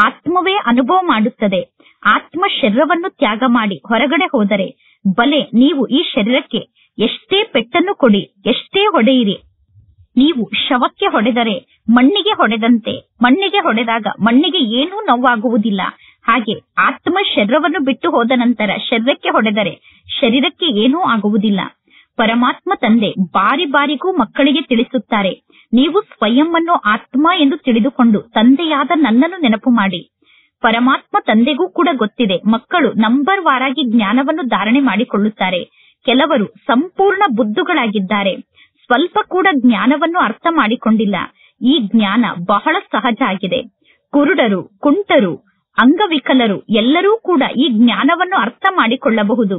ಆತ್ಮವೇ ಅನುಭವ ಮಾಡುತ್ತದೆ. ಆತ್ಮ ಶರೀರವನ್ನು ತ್ಯಾಗ ಮಾಡಿ ಹೊರಗಡೆ ಹೋದರೆ ಬಲೆ ನೀವು ಈ ಶರೀರಕ್ಕೆ ಎಷ್ಟೇ ಪೆಟ್ಟನ್ನು ಕೊಡಿ, ಎಷ್ಟೇ ಹೊಡೆಯಿರಿ, ನೀವು ಶವಕ್ಕೆ ಹೊಡೆದರೆ ಮಣ್ಣಿಗೆ ಹೊಡೆದಂತೆ. ಮಣ್ಣಿಗೆ ಹೊಡೆದಾಗ ಮಣ್ಣಿಗೆ ಏನೂ ನೋವಾಗುವುದಿಲ್ಲ. ಹಾಗೆ ಆತ್ಮ ಶರೀರವನ್ನು ಬಿಟ್ಟು ಹೋದ ನಂತರ ಶರೀರಕ್ಕೆ ಹೊಡೆದರೆ ಶರೀರಕ್ಕೆ ಏನೂ ಆಗುವುದಿಲ್ಲ. ಪರಮಾತ್ಮ ತಂದೆ ಬಾರಿ ಬಾರಿಗೂ ಮಕ್ಕಳಿಗೆ ತಿಳಿಸುತ್ತಾರೆ, ನೀವು ಸ್ವಯಂ ಅನ್ನು ಆತ್ಮ ಎಂದು ತಿಳಿದುಕೊಂಡು ತಂದೆಯಾದ ನನ್ನನ್ನು ನೆನಪು ಮಾಡಿ. ಪರಮಾತ್ಮ ತಂದೆಗೂ ಕೂಡ ಗೊತ್ತಿದೆ, ಮಕ್ಕಳು ನಂಬರ್ ವಾರಾಗಿ ಜ್ಞಾನವನ್ನು ಧಾರಣೆ ಮಾಡಿಕೊಳ್ಳುತ್ತಾರೆ. ಕೆಲವರು ಸಂಪೂರ್ಣ ಬುದ್ಧುಗಳಾಗಿದ್ದಾರೆ, ಸ್ವಲ್ಪ ಕೂಡ ಜ್ಞಾನವನ್ನು ಅರ್ಥ ಮಾಡಿಕೊಂಡಿಲ್ಲ. ಈ ಜ್ಞಾನ ಬಹಳ ಸಹಜ ಆಗಿದೆ. ಕುರುಡರು, ಕುಂಟರು, ಅಂಗವಿಕಲರು ಎಲ್ಲರೂ ಕೂಡ ಈ ಜ್ಞಾನವನ್ನು ಅರ್ಥ ಮಾಡಿಕೊಳ್ಳಬಹುದು.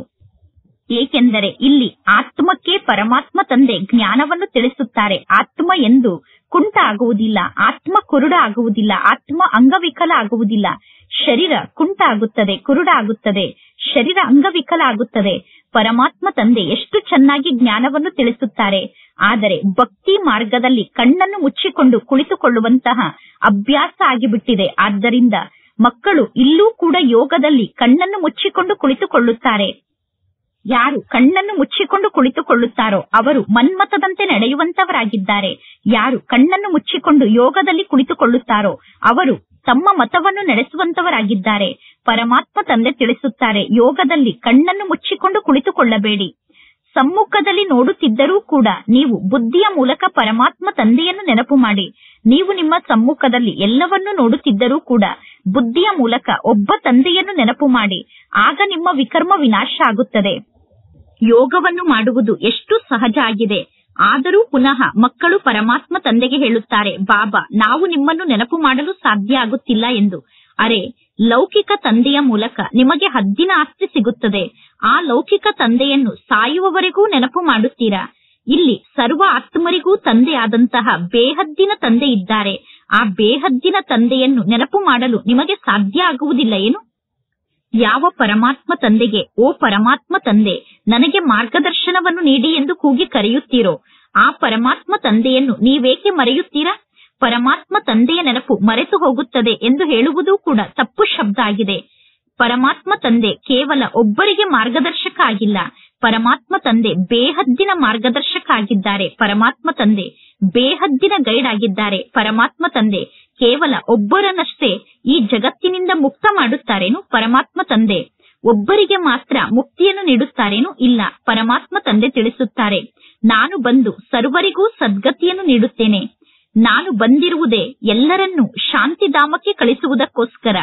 ಏಕೆಂದರೆ ಇಲ್ಲಿ ಆತ್ಮಕ್ಕೆ ಪರಮಾತ್ಮ ತಂದೆ ಜ್ಞಾನವನ್ನು ತಿಳಿಸುತ್ತಾರೆ. ಆತ್ಮ ಎಂದು ಕುಂಟ ಆಗುವುದಿಲ್ಲ, ಆತ್ಮ ಕುರುಡ ಆಗುವುದಿಲ್ಲ, ಆತ್ಮ ಅಂಗವಿಕಲ ಆಗುವುದಿಲ್ಲ. ಶರೀರ ಕುಂಟ ಆಗುತ್ತದೆ, ಕುರುಡ ಆಗುತ್ತದೆ, ಶರೀರ ಅಂಗವಿಕಲ ಆಗುತ್ತದೆ. ಪರಮಾತ್ಮ ತಂದೆ ಎಷ್ಟು ಚೆನ್ನಾಗಿ ಜ್ಞಾನವನ್ನು ತಿಳಿಸುತ್ತಾರೆ. ಆದರೆ ಭಕ್ತಿ ಮಾರ್ಗದಲ್ಲಿ ಕಣ್ಣನ್ನು ಮುಚ್ಚಿಕೊಂಡು ಕುಳಿತುಕೊಳ್ಳುವಂತಹ ಅಭ್ಯಾಸ ಆಗಿಬಿಟ್ಟಿದೆ. ಆದ್ದರಿಂದ ಮಕ್ಕಳು ಇಲ್ಲೂ ಕೂಡ ಯೋಗದಲ್ಲಿ ಕಣ್ಣನ್ನು ಮುಚ್ಚಿಕೊಂಡು ಕುಳಿತುಕೊಳ್ಳುತ್ತಾರೆ. ಯಾರು ಕಣ್ಣನ್ನು ಮುಚ್ಚಿಕೊಂಡು ಕುಳಿತುಕೊಳ್ಳುತ್ತಾರೋ ಅವರು ಮನ್ಮಥದಂತೆ ನಡೆಯುವಂತವರಾಗಿದ್ದಾರೆ. ಯಾರು ಕಣ್ಣನ್ನು ಮುಚ್ಚಿಕೊಂಡು ಯೋಗದಲ್ಲಿ ಕುಳಿತುಕೊಳ್ಳುತ್ತಾರೋ ಅವರು ತಮ್ಮ ಮತವನ್ನು ನಡೆಸುವಂತವರಾಗಿದ್ದಾರೆ. ಪರಮಾತ್ಮ ತಂದೆ ತಿಳಿಸುತ್ತಾರೆ, ಯೋಗದಲ್ಲಿ ಕಣ್ಣನ್ನು ಮುಚ್ಚಿಕೊಂಡು ಕುಳಿತುಕೊಳ್ಳಬೇಡಿ. ಸಮ್ಮುಖದಲ್ಲಿ ನೋಡುತ್ತಿದ್ದರೂ ಕೂಡ ನೀವು ಬುದ್ಧಿಯ ಮೂಲಕ ಪರಮಾತ್ಮ ತಂದೆಯನ್ನು ನೆನಪು ಮಾಡಿ. ನೀವು ನಿಮ್ಮ ಸಮ್ಮುಖದಲ್ಲಿ ಎಲ್ಲವನ್ನೂ ನೋಡುತ್ತಿದ್ದರೂ ಕೂಡ ಬುದ್ಧಿಯ ಮೂಲಕ ಒಬ್ಬ ತಂದೆಯನ್ನು ನೆನಪು ಮಾಡಿ. ಆಗ ನಿಮ್ಮ ವಿಕರ್ಮ ವಿನಾಶ ಆಗುತ್ತದೆ. ಯೋಗವನ್ನು ಮಾಡುವುದು ಎಷ್ಟು ಸಹಜ ಆಗಿದೆ. ಆದರೂ ಪುನಃ ಮಕ್ಕಳು ಪರಮಾತ್ಮ ತಂದೆಗೆ ಹೇಳುತ್ತಾರೆ, ಬಾಬಾ ನಾವು ನಿಮ್ಮನ್ನು ನೆನಪು ಮಾಡಲು ಸಾಧ್ಯ ಆಗುತ್ತಿಲ್ಲ ಎಂದು. ಅರೆ, ಲೌಕಿಕ ತಂದೆಯ ಮೂಲಕ ನಿಮಗೆ ಹದ್ದಿನ ಆಸ್ತಿ ಸಿಗುತ್ತದೆ. ಆ ಲೌಕಿಕ ತಂದೆಯನ್ನು ಸಾಯುವವರೆಗೂ ನೆನಪು ಮಾಡುತ್ತೀರಾ? ಇಲ್ಲಿ ಸರ್ವ ಆತ್ಮರಿಗೂ ತಂದೆಯಾದಂತಹ ಬೇಹದ್ದಿನ ತಂದೆ ಇದ್ದಾರೆ. ಆ ಬೇಹದ್ದಿನ ತಂದೆಯನ್ನು ನೆನಪು ಮಾಡಲು ನಿಮಗೆ ಸಾಧ್ಯ ಆಗುವುದಿಲ್ಲ ಏನು? ಯಾವ ಪರಮಾತ್ಮ ತಂದೆಗೆ ಓ ಪರಮಾತ್ಮ ತಂದೆ ನನಗೆ ಮಾರ್ಗದರ್ಶನವನ್ನು ನೀಡಿ ಎಂದು ಕೂಗಿ ಕರೆಯುತ್ತೀರೋ ಆ ಪರಮಾತ್ಮ ತಂದೆಯನ್ನು ನೀವೇಕೆ ಮರೆಯುತ್ತೀರಾ? ಪರಮಾತ್ಮ ತಂದೆಯ ನೆನಪು ಮರೆತು ಹೋಗುತ್ತದೆ ಎಂದು ಹೇಳುವುದೂ ಕೂಡ ತಪ್ಪು ಶಬ್ದ ಆಗಿದೆ. ಪರಮಾತ್ಮ ತಂದೆ ಕೇವಲ ಒಬ್ಬರಿಗೆ ಮಾರ್ಗದರ್ಶಕ ಆಗಿಲ್ಲ, ಪರಮಾತ್ಮ ತಂದೆ ಬೇಹದ್ದಿನ ಮಾರ್ಗದರ್ಶಕ ಆಗಿದ್ದಾರೆ. ಪರಮಾತ್ಮ ತಂದೆ ಬೇಹದ್ದಿನ ಗೈಡ್ ಆಗಿದ್ದಾರೆ. ಪರಮಾತ್ಮ ತಂದೆ ಕೇವಲ ಒಬ್ಬರನ್ನಷ್ಟೇ ಈ ಜಗತ್ತಿನಿಂದ ಮುಕ್ತ ಮಾಡುತ್ತಾರೇನು? ಪರಮಾತ್ಮ ತಂದೆ ಒಬ್ಬರಿಗೆ ಮಾತ್ರ ಮುಕ್ತಿಯನ್ನು ನೀಡುತ್ತಾರೇನು? ಇಲ್ಲ. ಪರಮಾತ್ಮ ತಂದೆ ತಿಳಿಸುತ್ತಾರೆ, ನಾನು ಬಂದು ಸರ್ವರಿಗೂ ಸದ್ಗತಿಯನ್ನು ನೀಡುತ್ತೇನೆ. ನಾನು ಬಂದಿರುವುದೇ ಎಲ್ಲರನ್ನೂ ಶಾಂತಿಧಾಮಕ್ಕೆ ಕಳಿಸುವುದಕ್ಕೋಸ್ಕರ.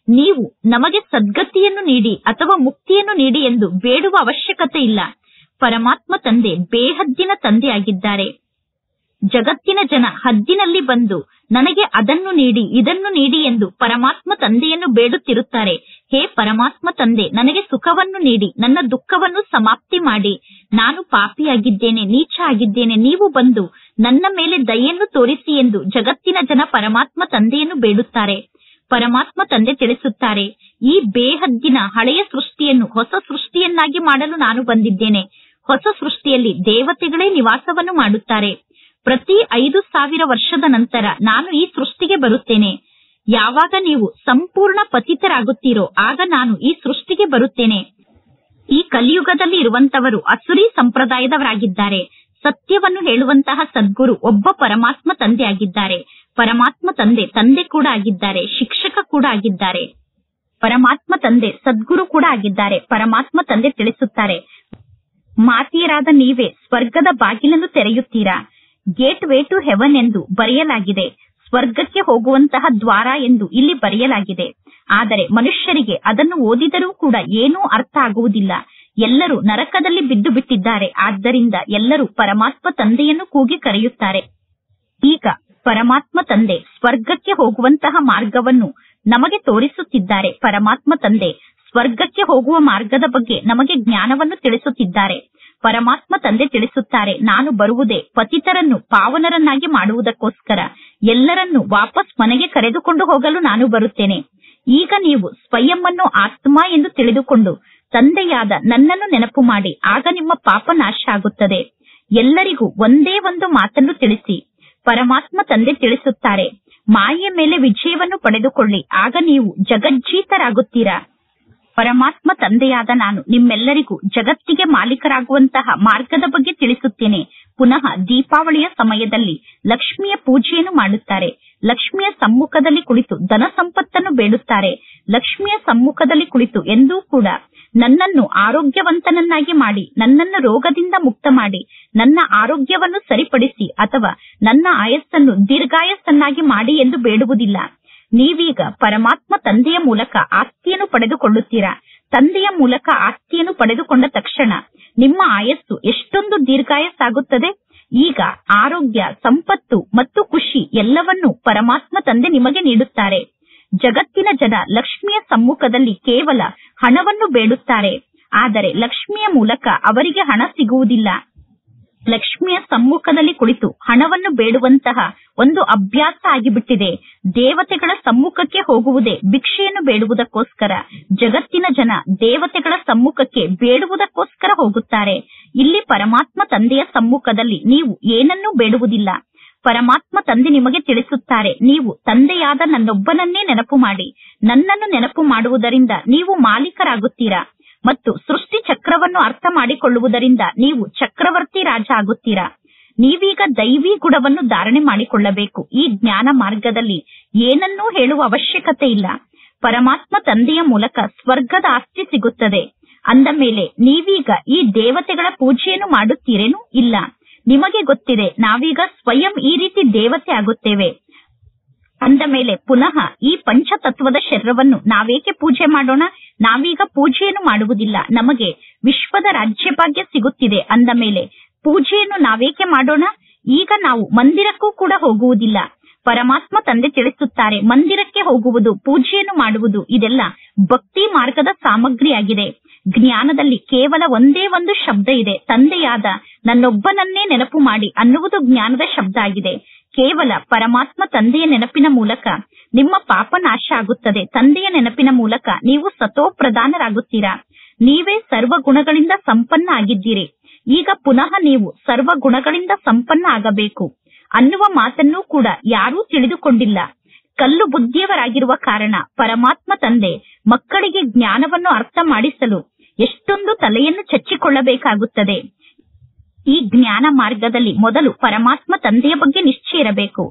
ನೀವು ನಮಗೆ ಸದ್ಗತಿಯನ್ನು ನೀಡಿ ಅಥವಾ ಮುಕ್ತಿಯನ್ನು ನೀಡಿ ಎಂದು ಬೇಡುವ ಅವಶ್ಯಕತೆ ಇಲ್ಲ. ಪರಮಾತ್ಮ ತಂದೆ ಬೇಹದ್ದಿನ ತಂದೆಯಾಗಿದ್ದಾರೆ. ಜಗತ್ತಿನ ಜನ ಹದ್ದಿನಲ್ಲಿ ಬಂದು ನನಗೆ ಅದನ್ನು ನೀಡಿ ಇದನ್ನು ನೀಡಿ ಎಂದು ಪರಮಾತ್ಮ ತಂದೆಯನ್ನು ಬೇಡುತ್ತಿರುತ್ತಾರೆ. ಹೇ ಪರಮಾತ್ಮ ತಂದೆ, ನನಗೆ ಸುಖವನ್ನು ನೀಡಿ ನನ್ನ ದುಃಖವನ್ನು ಸಮಾಪ್ತಿ ಮಾಡಿ. ನಾನು ಪಾಪಿಯಾಗಿದ್ದೇನೆ, ನೀಚ ಆಗಿದ್ದೇನೆ, ನೀವು ಬಂದು ನನ್ನ ಮೇಲೆ ದಯೆಯನ್ನು ತೋರಿಸಿ ಎಂದು ಜಗತ್ತಿನ ಜನ ಪರಮಾತ್ಮ ತಂದೆಯನ್ನು ಬೇಡುತ್ತಾರೆ. ಪರಮಾತ್ಮ ತಂದೆ ತಿಳಿಸುತ್ತಾರೆ, ಈ ಬೇಹದ್ದಿನ ಹಳೆಯ ಸೃಷ್ಟಿಯನ್ನು ಹೊಸ ಸೃಷ್ಟಿಯನ್ನಾಗಿ ಮಾಡಲು ನಾನು ಬಂದಿದ್ದೇನೆ. ಹೊಸ ಸೃಷ್ಟಿಯಲ್ಲಿ ದೇವತೆಗಳೇ ನಿವಾಸವನ್ನು ಮಾಡುತ್ತಾರೆ. ಪ್ರತಿ 5,000 ವರ್ಷದ ನಂತರ ನಾನು ಈ ಸೃಷ್ಟಿಗೆ ಬರುತ್ತೇನೆ. ಯಾವಾಗ ನೀವು ಸಂಪೂರ್ಣ ಪತಿತರಾಗುತ್ತೀರೋ ಆಗ ನಾನು ಈ ಸೃಷ್ಟಿಗೆ ಬರುತ್ತೇನೆ. ಈ ಕಲಿಯುಗದಲ್ಲಿ ಇರುವಂತವರು ಅಸುರಿ ಸಂಪ್ರದಾಯದವರಾಗಿದ್ದಾರೆ. ಸತ್ಯವನ್ನು ಹೇಳುವಂತಹ ಸದ್ಗುರು ಒಬ್ಬ ಪರಮಾತ್ಮ ತಂದೆ ಆಗಿದ್ದಾರೆ. ಪರಮಾತ್ಮ ತಂದೆ ತಂದೆ ಕೂಡ ಆಗಿದ್ದಾರೆ, ಶಿಕ್ಷಕ ಕೂಡ ಆಗಿದ್ದಾರೆ. ಪರಮಾತ್ಮ ತಂದೆ ಸದ್ಗುರು ಕೂಡ ಆಗಿದ್ದಾರೆ. ಪರಮಾತ್ಮ ತಂದೆ ತಿಳಿಸುತ್ತಾರೆ, ಮಾತೆಯರಾದ ನೀವೇ ಸ್ವರ್ಗದ ಬಾಗಿಲನ್ನು ತೆರೆಯುತ್ತೀರಾ. ಗೇಟ್ ವೇ ಟು ಹೆವನ್ ಎಂದು ಬರೆಯಲಾಗಿದೆ, ಸ್ವರ್ಗಕ್ಕೆ ಹೋಗುವಂತಹ ದ್ವಾರ ಎಂದು ಇಲ್ಲಿ ಬರೆಯಲಾಗಿದೆ. ಆದರೆ ಮನುಷ್ಯರಿಗೆ ಅದನ್ನು ಓದಿದರೂ ಕೂಡ ಏನೂ ಅರ್ಥ ಆಗುವುದಿಲ್ಲ. ಎಲ್ಲರೂ ನರಕದಲ್ಲಿ ಬಿದ್ದು ಬಿಟ್ಟಿದ್ದಾರೆ. ಆದ್ದರಿಂದ ಎಲ್ಲರೂ ಪರಮಾತ್ಮ ತಂದೆಯನ್ನು ಕೂಗಿ ಕರೆಯುತ್ತಾರೆ. ಈಗ ಪರಮಾತ್ಮ ತಂದೆ ಸ್ವರ್ಗಕ್ಕೆ ಹೋಗುವಂತಹ ಮಾರ್ಗವನ್ನು ನಮಗೆ ತೋರಿಸುತ್ತಿದ್ದಾರೆ. ಪರಮಾತ್ಮ ತಂದೆ ಸ್ವರ್ಗಕ್ಕೆ ಹೋಗುವ ಮಾರ್ಗದ ಬಗ್ಗೆ ನಮಗೆ ಜ್ಞಾನವನ್ನು ತಿಳಿಸುತ್ತಿದ್ದಾರೆ. ಪರಮಾತ್ಮ ತಂದೆ ತಿಳಿಸುತ್ತಾರೆ, ನಾನು ಬರುವುದೇ ಪತಿತರನ್ನು ಪಾವನರನ್ನಾಗಿ ಮಾಡುವುದಕ್ಕೋಸ್ಕರ. ಎಲ್ಲರನ್ನೂ ವಾಪಸ್ ಮನೆಗೆ ಕರೆದುಕೊಂಡು ಹೋಗಲು ನಾನು ಬರುತ್ತೇನೆ. ಈಗ ನೀವು ಸ್ವಯಂವನ್ನು ಆತ್ಮ ಎಂದು ತಿಳಿದುಕೊಂಡು ತಂದೆಯಾದ ನನ್ನನ್ನು ನೆನಪು ಮಾಡಿ. ಆಗ ನಿಮ್ಮ ಪಾಪ ನಾಶ ಆಗುತ್ತದೆ. ಎಲ್ಲರಿಗೂ ಒಂದೇ ಒಂದು ಮಾತನ್ನು ತಿಳಿಸಿ. ಪರಮಾತ್ಮ ತಂದೆ ತಿಳಿಸುತ್ತಾರೆ, ಮಾಯೆಯ ಮೇಲೆ ವಿಜಯವನ್ನು ಪಡೆದುಕೊಳ್ಳಿ, ಆಗ ನೀವು ಜಗಜ್ಜೀತರಾಗುತ್ತೀರಾ. ಪರಮಾತ್ಮ ತಂದೆಯಾದ ನಾನು ನಿಮ್ಮೆಲ್ಲರಿಗೂ ಜಗತ್ತಿಗೆ ಮಾಲೀಕರಾಗುವಂತಹ ಮಾರ್ಗದ ಬಗ್ಗೆ ತಿಳಿಸುತ್ತೇನೆ. ಪುನಃ ದೀಪಾವಳಿಯ ಸಮಯದಲ್ಲಿ ಲಕ್ಷ್ಮಿಯ ಪೂಜೆಯನ್ನು ಮಾಡುತ್ತಾರೆ. ಲಕ್ಷ್ಮಿಯ ಸಮ್ಮುಖದಲ್ಲಿ ಕುಳಿತು ಧನ ಸಂಪತ್ತನ್ನು ಬೇಡುತ್ತಾರೆ. ಲಕ್ಷ್ಮಿಯ ಸಮ್ಮುಖದಲ್ಲಿ ಕುಳಿತು ಎಂದೂ ಕೂಡ ನನ್ನನ್ನು ಆರೋಗ್ಯವಂತನನ್ನಾಗಿ ಮಾಡಿ, ನನ್ನನ್ನು ರೋಗದಿಂದ ಮುಕ್ತ ಮಾಡಿ, ನನ್ನ ಆರೋಗ್ಯವನ್ನು ಸರಿಪಡಿಸಿ ಅಥವಾ ನನ್ನ ಆಯಸ್ಸನ್ನು ದೀರ್ಘಾಯಸ್ಸನ್ನಾಗಿ ಮಾಡಿ ಎಂದು ಬೇಡುವುದಿಲ್ಲ. ನೀವೀಗ ಪರಮಾತ್ಮ ತಂದೆಯ ಮೂಲಕ ಆಸ್ತಿಯನ್ನು ಪಡೆದುಕೊಳ್ಳುತ್ತೀರಾ. ತಂದೆಯ ಮೂಲಕ ಆಸ್ತಿಯನ್ನು ಪಡೆದುಕೊಂಡ ತಕ್ಷಣ ನಿಮ್ಮ ಆಯಸ್ಸು ಎಷ್ಟೊಂದು ದೀರ್ಘಾಯಸ್ಸಾಗುತ್ತದೆ. ಈಗ ಆರೋಗ್ಯ, ಸಂಪತ್ತು ಮತ್ತು ಖುಷಿ ಎಲ್ಲವನ್ನೂ ಪರಮಾತ್ಮ ತಂದೆ ನಿಮಗೆ ನೀಡುತ್ತಾರೆ. ಜಗತ್ತಿನ ಜನ ಲಕ್ಷ್ಮಿಯ ಸಮ್ಮುಖದಲ್ಲಿ ಕೇವಲ ಹಣವನ್ನು ಬೇಡುತ್ತಾರೆ. ಆದರೆ ಲಕ್ಷ್ಮಿಯ ಮೂಲಕ ಅವರಿಗೆ ಹಣ ಸಿಗುವುದಿಲ್ಲ. ಲಕ್ಷ್ಮಿಯ ಸಮ್ಮುಖದಲ್ಲಿ ಕುಳಿತು ಹಣವನ್ನು ಬೇಡುವಂತಹ ಒಂದು ಅಭ್ಯಾಸ ಆಗಿಬಿಟ್ಟಿದೆ. ದೇವತೆಗಳ ಸಮ್ಮುಖಕ್ಕೆ ಹೋಗುವುದೇ ಭಿಕ್ಷೆಯನ್ನು ಬೇಡುವುದಕ್ಕೋಸ್ಕರ. ಜಗತ್ತಿನ ಜನ ದೇವತೆಗಳ ಸಮ್ಮುಖಕ್ಕೆ ಬೇಡುವುದಕ್ಕೋಸ್ಕರ ಹೋಗುತ್ತಾರೆ. ಇಲ್ಲಿ ಪರಮಾತ್ಮ ತಂದೆಯ ಸಮ್ಮುಖದಲ್ಲಿ ನೀವು ಏನನ್ನೂ ಬೇಡುವುದಿಲ್ಲ. ಪರಮಾತ್ಮ ತಂದೆ ನಿಮಗೆ ತಿಳಿಸುತ್ತಾರೆ, ನೀವು ತಂದೆಯಾದ ನನ್ನೊಬ್ಬನನ್ನೇ ನೆನಪು ಮಾಡಿ. ನನ್ನನ್ನು ನೆನಪು ಮಾಡುವುದರಿಂದ ನೀವು ಮಾಲೀಕರಾಗುತ್ತೀರಾ ಮತ್ತು ಸೃಷ್ಟಿ ಚಕ್ರವನ್ನು ಅರ್ಥ ಮಾಡಿಕೊಳ್ಳುವುದರಿಂದ ನೀವು ಚಕ್ರವರ್ತಿ ರಾಜ ಆಗುತ್ತೀರಾ. ನೀವೀಗ ದೈವಿ ಗುಣವನ್ನು ಧಾರಣೆ ಮಾಡಿಕೊಳ್ಳಬೇಕು. ಈ ಜ್ಞಾನ ಮಾರ್ಗದಲ್ಲಿ ಏನನ್ನೂ ಹೇಳುವ ಅವಶ್ಯಕತೆ ಇಲ್ಲ. ಪರಮಾತ್ಮ ತಂದೆಯ ಮೂಲಕ ಸ್ವರ್ಗದ ಆಸ್ತಿ ಸಿಗುತ್ತದೆ. ಅಂದ ಮೇಲೆ ನೀವೀಗ ಈ ದೇವತೆಗಳ ಪೂಜೆಯನ್ನು ಮಾಡುತ್ತೀರೇನು? ಇಲ್ಲ. ನಿಮಗೆ ಗೊತ್ತಿದೆ, ನಾವೀಗ ಸ್ವಯಂ ಈ ರೀತಿ ದೇವತೆ ಆಗುತ್ತೇವೆ. ಅಂದ ಮೇಲೆ ಪುನಃ ಈ ಪಂಚತತ್ವದ ಶರೀರವನ್ನು ನಾವೇಕೆ ಪೂಜೆ ಮಾಡೋಣ? ನಾವೀಗ ಪೂಜೆಯನ್ನು ಮಾಡುವುದಿಲ್ಲ. ನಮಗೆ ವಿಶ್ವದ ರಾಜ್ಯಭಾಗ್ಯ ಸಿಗುತ್ತಿದೆ. ಅಂದ ಮೇಲೆ ಪೂಜೆಯನ್ನು ನಾವೇಕೆ ಮಾಡೋಣ? ಈಗ ನಾವು ಮಂದಿರಕ್ಕೂ ಕೂಡ ಹೋಗುವುದಿಲ್ಲ. ಪರಮಾತ್ಮ ತಂದೆ ತಿಳಿಸುತ್ತಾರೆ, ಮಂದಿರಕ್ಕೆ ಹೋಗುವುದು, ಪೂಜೆಯನ್ನು ಮಾಡುವುದು ಇದೆಲ್ಲ ಭಕ್ತಿ ಮಾರ್ಗದ ಸಾಮಗ್ರಿಯಾಗಿದೆ. ಜ್ಞಾನದಲ್ಲಿ ಕೇವಲ ಒಂದೇ ಒಂದು ಶಬ್ದ ಇದೆ, ತಂದೆಯಾದ ನನ್ನೊಬ್ಬನನ್ನೇ ನೆನಪು ಮಾಡಿ ಅನ್ನುವುದು ಜ್ಞಾನದ ಶಬ್ದ ಆಗಿದೆ. ಕೇವಲ ಪರಮಾತ್ಮ ತಂದೆಯ ನೆನಪಿನ ಮೂಲಕ ನಿಮ್ಮ ಪಾಪ ನಾಶ ಆಗುತ್ತದೆ. ತಂದೆಯ ನೆನಪಿನ ಮೂಲಕ ನೀವು ಸತೋ ಪ್ರಧಾನರಾಗುತ್ತೀರಾ. ನೀವೇ ಸರ್ವ ಗುಣಗಳಿಂದ ಸಂಪನ್ನ ಆಗಿದ್ದೀರಿ. ಈಗ ಪುನಃ ನೀವು ಸರ್ವ ಗುಣಗಳಿಂದ ಸಂಪನ್ನ ಆಗಬೇಕು ಅನ್ನುವ ಮಾತನ್ನೂ ಕೂಡ ಯಾರೂ ತಿಳಿದುಕೊಂಡಿಲ್ಲ. ಕಲ್ಲು ಬುದ್ಧಿಯವರಾಗಿರುವ ಕಾರಣ ಪರಮಾತ್ಮ ತಂದೆ ಮಕ್ಕಳಿಗೆ ಜ್ಞಾನವನ್ನು ಅರ್ಥ ಮಾಡಿಸಲು ಎಷ್ಟೊಂದು ತಲೆಯನ್ನು ಚಚ್ಚಿಕೊಳ್ಳಬೇಕಾಗುತ್ತದೆ. ಈ ಜ್ಞಾನ ಮಾರ್ಗದಲ್ಲಿ ಮೊದಲು ಪರಮಾತ್ಮ ತಂದೆಯ ಬಗ್ಗೆ ನಿಶ್ಚಯ ಇರಬೇಕು.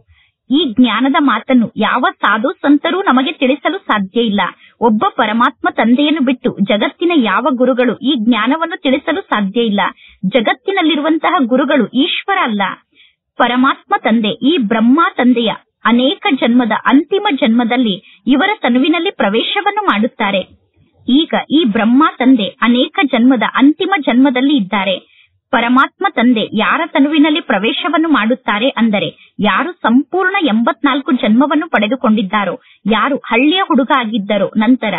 ಈ ಜ್ಞಾನದ ಮಾತನ್ನು ಯಾವ ಸಾಧು ಸಂತರೂ ನಮಗೆ ತಿಳಿಸಲು ಸಾಧ್ಯ ಇಲ್ಲ. ಒಬ್ಬ ಪರಮಾತ್ಮ ತಂದೆಯನ್ನು ಬಿಟ್ಟು ಜಗತ್ತಿನ ಯಾವ ಗುರುಗಳು ಈ ಜ್ಞಾನವನ್ನು ತಿಳಿಸಲು ಸಾಧ್ಯ ಇಲ್ಲ. ಜಗತ್ತಿನಲ್ಲಿರುವಂತಹ ಗುರುಗಳು ಈಶ್ವರ ಅಲ್ಲ, ಪರಮಾತ್ಮ ತಂದೆ. ಈ ಬ್ರಹ್ಮ ತಂದೆಯ ಅನೇಕ ಜನ್ಮದ ಅಂತಿಮ ಜನ್ಮದಲ್ಲಿ ಇವರ ತನುವಿನಲ್ಲಿ ಪ್ರವೇಶವನ್ನು ಮಾಡುತ್ತಾರೆ. ಈಗ ಈ ಬ್ರಹ್ಮ ತಂದೆ ಅನೇಕ ಜನ್ಮದ ಅಂತಿಮ ಜನ್ಮದಲ್ಲಿ ಇದ್ದಾರೆ. ಪರಮಾತ್ಮ ತಂದೆ ಯಾರ ತನುವಿನಲ್ಲಿ ಪ್ರವೇಶವನ್ನು ಮಾಡುತ್ತಾರೆ ಅಂದರೆ ಯಾರು ಸಂಪೂರ್ಣ 84 ಜನ್ಮವನ್ನು ಪಡೆದುಕೊಂಡಿದ್ದಾರೋ, ಯಾರು ಹಳ್ಳಿಯ ಹುಡುಗ ಆಗಿದ್ದರೋ, ನಂತರ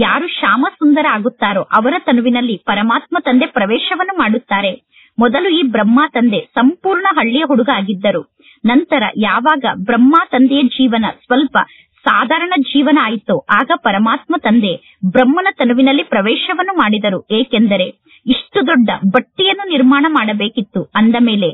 ಯಾರು ಶ್ಯಾಮ ಸುಂದರ ಆಗುತ್ತಾರೋ ಅವರ ತನುವಿನಲ್ಲಿ ಪರಮಾತ್ಮ ತಂದೆ ಪ್ರವೇಶವನ್ನು ಮಾಡುತ್ತಾರೆ. ಮೊದಲು ಈ ಬ್ರಹ್ಮ ತಂದೆ ಸಂಪೂರ್ಣ ಹಳ್ಳಿಯ ಹುಡುಗ ಆಗಿದ್ದರು. ನಂತರ ಯಾವಾಗ ಬ್ರಹ್ಮ ತಂದೆಯ ಜೀವನ ಸ್ವಲ್ಪ ಸಾಧಾರಣ ಜೀವನ ಆಯಿತೋ ಆಗ ಪರಮಾತ್ಮ ತಂದೆ ಬ್ರಹ್ಮನ ತನುವಿನಲ್ಲಿ ಪ್ರವೇಶವನ್ನು ಮಾಡಿದರು. ಏಕೆಂದರೆ ಇಷ್ಟು ದೊಡ್ಡ ಬಟ್ಟಿಯನ್ನು ನಿರ್ಮಾಣ ಮಾಡಬೇಕಿತ್ತು. ಅಂದ ಮೇಲೆ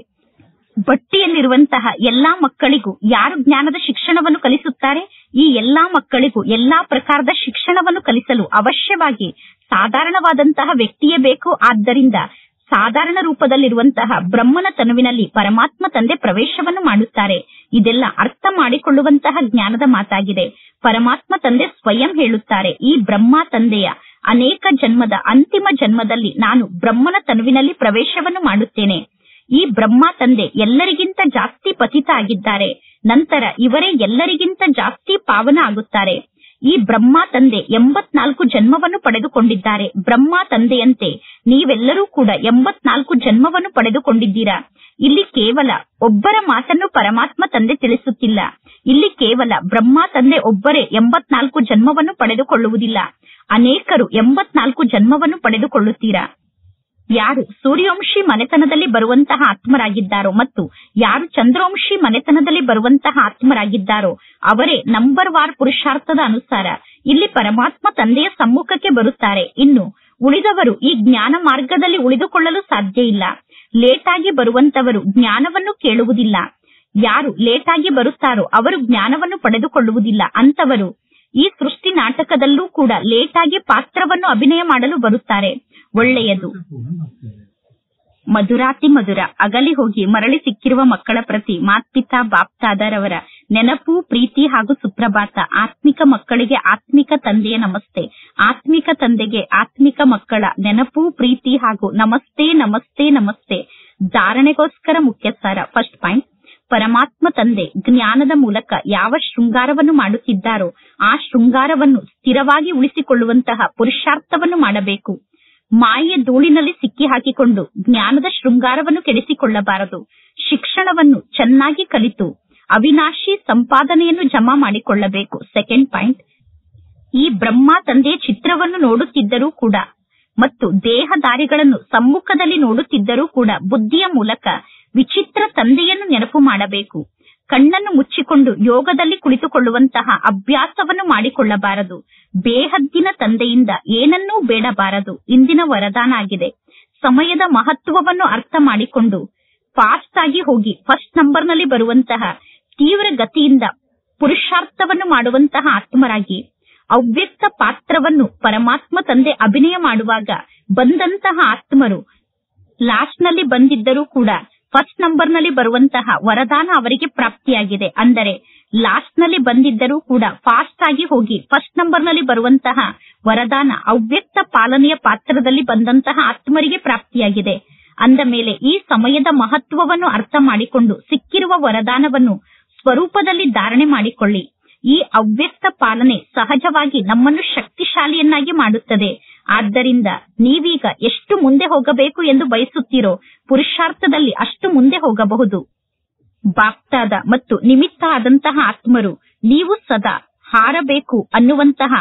ಬಟ್ಟಿಯಲ್ಲಿರುವಂತಹ ಎಲ್ಲಾ ಮಕ್ಕಳಿಗೂ ಯಾರು ಜ್ಞಾನದ ಶಿಕ್ಷಣವನ್ನು ಕಲಿಸುತ್ತಾರೆ, ಈ ಎಲ್ಲಾ ಮಕ್ಕಳಿಗೂ ಎಲ್ಲಾ ಪ್ರಕಾರದ ಶಿಕ್ಷಣವನ್ನು ಕಲಿಸಲು ಅವಶ್ಯವಾಗಿ ಸಾಧಾರಣವಾದಂತಹ ವ್ಯಕ್ತಿಯೇ ಬೇಕು. ಆದ್ದರಿಂದ ಸಾಧಾರಣ ರೂಪದಲ್ಲಿರುವಂತಹ ಬ್ರಹ್ಮನ ತನುವಿನಲ್ಲಿ ಪರಮಾತ್ಮ ತಂದೆ ಪ್ರವೇಶವನ್ನು ಮಾಡುತ್ತಾರೆ. ಇದೆಲ್ಲ ಅರ್ಥ ಮಾಡಿಕೊಳ್ಳುವಂತಹ ಜ್ಞಾನದ ಮಾತಾಗಿದೆ. ಪರಮಾತ್ಮ ತಂದೆ ಸ್ವಯಂ ಹೇಳುತ್ತಾರೆ, ಈ ಬ್ರಹ್ಮ ತಂದೆಯ ಅನೇಕ ಜನ್ಮದ ಅಂತಿಮ ಜನ್ಮದಲ್ಲಿ ನಾನು ಬ್ರಹ್ಮನ ತನುವಿನಲ್ಲಿ ಪ್ರವೇಶವನ್ನು ಮಾಡುತ್ತೇನೆ. ಈ ಬ್ರಹ್ಮ ತಂದೆ ಎಲ್ಲರಿಗಿಂತ ಜಾಸ್ತಿ ಪತಿತ ಆಗಿದ್ದಾರೆ. ನಂತರ ಇವರೇ ಎಲ್ಲರಿಗಿಂತ ಜಾಸ್ತಿ ಪಾವನ ಆಗುತ್ತಾರೆ. ಈ ಬ್ರಹ್ಮ ತಂದೆ 84 ಜನ್ಮವನ್ನು ಪಡೆದುಕೊಂಡಿದ್ದಾರೆ. ಬ್ರಹ್ಮ ತಂದೆಯಂತೆ ನೀವೆಲ್ಲರೂ ಕೂಡ 84 ಜನ್ಮವನ್ನು ಪಡೆದುಕೊಂಡಿದ್ದೀರಾ. ಇಲ್ಲಿ ಕೇವಲ ಒಬ್ಬರ ಮಾತನ್ನು ಪರಮಾತ್ಮ ತಂದೆ ತಿಳಿಸುತ್ತಿಲ್ಲ. ಇಲ್ಲಿ ಕೇವಲ ಬ್ರಹ್ಮ ತಂದೆ ಒಬ್ಬರೇ 84 ಜನ್ಮವನ್ನು ಪಡೆದುಕೊಳ್ಳುವುದಿಲ್ಲ. ಅನೇಕರು 84 ಜನ್ಮವನ್ನು ಪಡೆದುಕೊಳ್ಳುತ್ತೀರಾ. ಯಾರು ಸೂರ್ಯವಂಶಿ ಮನೆತನದಲ್ಲಿ ಬರುವಂತಹ ಆತ್ಮರಾಗಿದ್ದಾರೋ ಮತ್ತು ಯಾರು ಚಂದ್ರವಂಶಿ ಮನೆತನದಲ್ಲಿ ಬರುವಂತಹ ಆತ್ಮರಾಗಿದ್ದಾರೋ ಅವರೇ ನಂಬರ್ ವಾರ್ ಪುರುಷಾರ್ಥದ ಅನುಸಾರ ಇಲ್ಲಿ ಪರಮಾತ್ಮ ತಂದೆಯ ಸಮ್ಮುಖಕ್ಕೆ ಬರುತ್ತಾರೆ. ಇನ್ನು ಉಳಿದವರು ಈ ಜ್ಞಾನ ಮಾರ್ಗದಲ್ಲಿ ಉಳಿದುಕೊಳ್ಳಲು ಸಾಧ್ಯ ಇಲ್ಲ. ಲೇಟಾಗಿ ಬರುವಂತವರು ಜ್ಞಾನವನ್ನು ಕೇಳುವುದಿಲ್ಲ. ಯಾರು ಲೇಟಾಗಿ ಬರುತ್ತಾರೋ ಅವರು ಜ್ಞಾನವನ್ನು ಪಡೆದುಕೊಳ್ಳುವುದಿಲ್ಲ. ಅಂತವರು ಈ ಸೃಷ್ಟಿ ನಾಟಕದಲ್ಲೂ ಕೂಡ ಲೇಟಾಗಿ ಪಾತ್ರವನ್ನು ಅಭಿನಯ ಮಾಡಲು ಬರುತ್ತಾರೆ. ಒಳ್ಳೆಯದು. ಮಧುರಾತಿ ಮಧುರ ಅಗಲಿ ಹೋಗಿ ಮರಳಿ ಸಿಕ್ಕಿರುವ ಮಕ್ಕಳ ಪ್ರತಿ ಮಾತ್ಪಿತಾ ಬಾಪ್ತಾದರವರ ನೆನಪು, ಪ್ರೀತಿ ಹಾಗೂ ಸುಪ್ರಭಾತ. ಆತ್ಮಿಕ ಮಕ್ಕಳಿಗೆ ಆತ್ಮಿಕ ತಂದೆಯ ನಮಸ್ತೆ. ಆತ್ಮಿಕ ತಂದೆಗೆ ಆತ್ಮಿಕ ಮಕ್ಕಳ ನೆನಪು, ಪ್ರೀತಿ ಹಾಗೂ ನಮಸ್ತೆ ನಮಸ್ತೆ ನಮಸ್ತೆ. ಧಾರಣೆಗೋಸ್ಕರ ಮುಖ್ಯ ಸಾರ. ಫಸ್ಟ್ ಪಾಯಿಂಟ್, ಪರಮಾತ್ಮ ತಂದೆ ಜ್ಞಾನದ ಮೂಲಕ ಯಾವ ಶೃಂಗಾರವನ್ನು ಮಾಡುತ್ತಿದ್ದಾರೋ ಆ ಶೃಂಗಾರವನ್ನು ಸ್ಥಿರವಾಗಿ ಉಳಿಸಿಕೊಳ್ಳುವಂತಹ ಪುರುಷಾರ್ಥವನ್ನು ಮಾಡಬೇಕು. ಮಾಯೆಯ ಧೂಳಿನಲ್ಲಿ ಸಿಕ್ಕಿ ಹಾಕಿಕೊಂಡು ಜ್ಞಾನದ ಶೃಂಗಾರವನ್ನು ಕೆಡಿಸಿಕೊಳ್ಳಬಾರದು. ಶಿಕ್ಷಣವನ್ನು ಚೆನ್ನಾಗಿ ಕಲಿತು ಅವಿನಾಶಿ ಸಂಪಾದನೆಯನ್ನು ಜಮಾ ಮಾಡಿಕೊಳ್ಳಬೇಕು. ಸೆಕೆಂಡ್ ಪಾಯಿಂಟ್, ಈ ಬ್ರಹ್ಮ ತಂದೆಯ ಚಿತ್ರವನ್ನು ನೋಡುತ್ತಿದ್ದರೂ ಕೂಡ ಮತ್ತು ದೇಹಧಾರಿಗಳನ್ನು ಸಮ್ಮುಖದಲ್ಲಿ ನೋಡುತ್ತಿದ್ದರೂ ಕೂಡ ಬುದ್ಧಿಯ ಮೂಲಕ ವಿಚಿತ್ರ ತಂದೆಯನ್ನು ನೆನಪು ಮಾಡಬೇಕು. ಕಣ್ಣನ್ನು ಮುಚ್ಚಿಕೊಂಡು ಯೋಗದಲ್ಲಿ ಕುಳಿತುಕೊಳ್ಳುವಂತಹ ಅಭ್ಯಾಸವನ್ನು ಮಾಡಿಕೊಳ್ಳಬಾರದು. ಬೇಹದ್ದಿನ ತಂದೆಯಿಂದ ಏನನ್ನೂ ಬೇಡಬಾರದು. ಇಂದಿನ ವರದಾನ ಆಗಿದೆ. ಸಮಯದ ಮಹತ್ವವನ್ನು ಅರ್ಥ ಮಾಡಿಕೊಂಡು ಫಾಸ್ಟ್ ಆಗಿ ಹೋಗಿ ಫಸ್ಟ್ ನಂಬರ್ನಲ್ಲಿ ಬರುವಂತಹ ತೀವ್ರ ಗತಿಯಿಂದ ಪುರುಷಾರ್ಥವನ್ನು ಮಾಡುವಂತಹ ಆತ್ಮರಾಗಿ ಅವ್ಯಕ್ತ ಪಾತ್ರವನ್ನು ಪರಮಾತ್ಮ ತಂದೆ ಅಭಿನಯ ಮಾಡುವಾಗ ಬಂದಂತಹ ಆತ್ಮರು ಲಾಸ್ಟ್ ನಲ್ಲಿ ಬಂದಿದ್ದರೂ ಕೂಡ ಫಸ್ಟ್ ನಂಬರ್ನಲ್ಲಿ ಬರುವಂತಹ ವರದಾನ ಅವರಿಗೆ ಪ್ರಾಪ್ತಿಯಾಗಿದೆ. ಅಂದರೆ ಲಾಸ್ಟ್ ನಲ್ಲಿ ಬಂದಿದ್ದರೂ ಕೂಡ ಫಾಸ್ಟ್ ಆಗಿ ಹೋಗಿ ಫಸ್ಟ್ ನಂಬರ್ನಲ್ಲಿ ಬರುವಂತಹ ವರದಾನ ಅವ್ಯಕ್ತ ಪಾಲನೆಯ ಪಾತ್ರದಲ್ಲಿ ಬಂದಂತಹ ಆತ್ಮರಿಗೆ ಪ್ರಾಪ್ತಿಯಾಗಿದೆ. ಅಂದ ಮೇಲೆ ಈ ಸಮಯದ ಮಹತ್ವವನ್ನು ಅರ್ಥ ಮಾಡಿಕೊಂಡು ಸಿಕ್ಕಿರುವ ವರದಾನವನ್ನು ಸ್ವರೂಪದಲ್ಲಿ ಧಾರಣೆ ಮಾಡಿಕೊಳ್ಳಿ. ಈ ಅವ್ಯಕ್ತ ಪಾಲನೆ ಸಹಜವಾಗಿ ನಮ್ಮನ್ನು ಶಕ್ತಿಶಾಲಿಯನ್ನಾಗಿ ಮಾಡುತ್ತದೆ. ಆದ್ದರಿಂದ ನೀವೀಗ ಎಷ್ಟು ಮುಂದೆ ಹೋಗಬೇಕು ಎಂದು ಬಯಸುತ್ತೀರೋ ಪುರುಷಾರ್ಥದಲ್ಲಿ ಅಷ್ಟು ಮುಂದೆ ಹೋಗಬಹುದು. ಬಾಪ್ತಾದ ಮತ್ತು ನಿಮಿತ್ತ ಆದಂತಹ ಆತ್ಮರು ನೀವು ಸದಾ ಹಾರಬೇಕು ಅನ್ನುವಂತಹ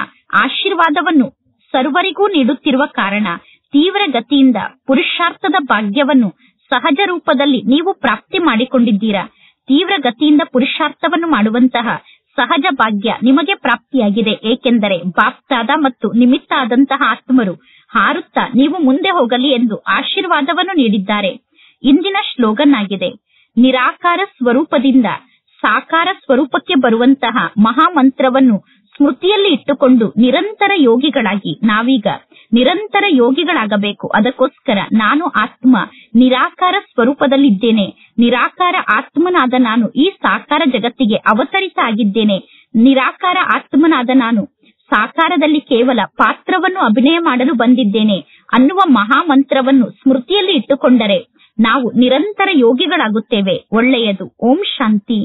ಆಶೀರ್ವಾದವನ್ನು ಸರ್ವರಿಗೂ ನೀಡುತ್ತಿರುವ ಕಾರಣ ತೀವ್ರ ಗತಿಯಿಂದ ಪುರುಷಾರ್ಥದ ಭಾಗ್ಯವನ್ನು ಸಹಜ ರೂಪದಲ್ಲಿ ನೀವು ಪ್ರಾಪ್ತಿ ಮಾಡಿಕೊಂಡಿದ್ದೀರಾ. ತೀವ್ರ ಗತಿಯಿಂದ ಪುರುಷಾರ್ಥವನ್ನು ಮಾಡುವಂತಹ ಸಹಜ ಭಾಗ್ಯ ನಿಮಗೆ ಪ್ರಾಪ್ತಿಯಾಗಿದೆ. ಏಕೆಂದರೆ ಬಾಪ್ತಾದ ಮತ್ತು ನಿಮಿತ್ತ ಆದಂತಹ ಆತ್ಮರು ಹಾರುತ್ತಾ ನೀವು ಮುಂದೆ ಹೋಗಲಿ ಎಂದು ಆಶೀರ್ವಾದವನ್ನು ನೀಡಿದ್ದಾರೆ. ಇಂದಿನ ಸ್ಲೋಗನ್ ಆಗಿದೆ, ನಿರಾಕಾರ ಸ್ವರೂಪದಿಂದ ಸಾಕಾರ ಸ್ವರೂಪಕ್ಕೆ ಬರುವಂತಹ ಮಹಾಮಂತ್ರವನ್ನು ಸ್ಮೃತಿಯಲ್ಲಿ ಇಟ್ಟುಕೊಂಡು ನಿರಂತರ ಯೋಗಿಗಳಾಗಿ ನಾವೀಗ ನಿರಂತರ ಯೋಗಿಗಳಾಗಬೇಕು. ಅದಕ್ಕೋಸ್ಕರ ನಾನು ಆತ್ಮ ನಿರಾಕಾರ ಸ್ವರೂಪದಲ್ಲಿದ್ದೇನೆ. ನಿರಾಕಾರ ಆತ್ಮನಾದ ನಾನು ಈ ಸಾಕಾರ ಜಗತ್ತಿಗೆ ಅವತರಿತ ಆಗಿದ್ದೇನೆ. ನಿರಾಕಾರ ಆತ್ಮನಾದ ನಾನು ಸಾಕಾರದಲ್ಲಿ ಕೇವಲ ಪಾತ್ರವನ್ನು ಅಭಿನಯ ಮಾಡಲು ಬಂದಿದ್ದೇನೆ ಅನ್ನುವ ಮಹಾಮಂತ್ರವನ್ನು ಸ್ಮೃತಿಯಲ್ಲಿ ಇಟ್ಟುಕೊಂಡರೆ ನಾವು ನಿರಂತರ ಯೋಗಿಗಳಾಗುತ್ತೇವೆ. ಒಳ್ಳೆಯದು. ಓಂ ಶಾಂತಿ.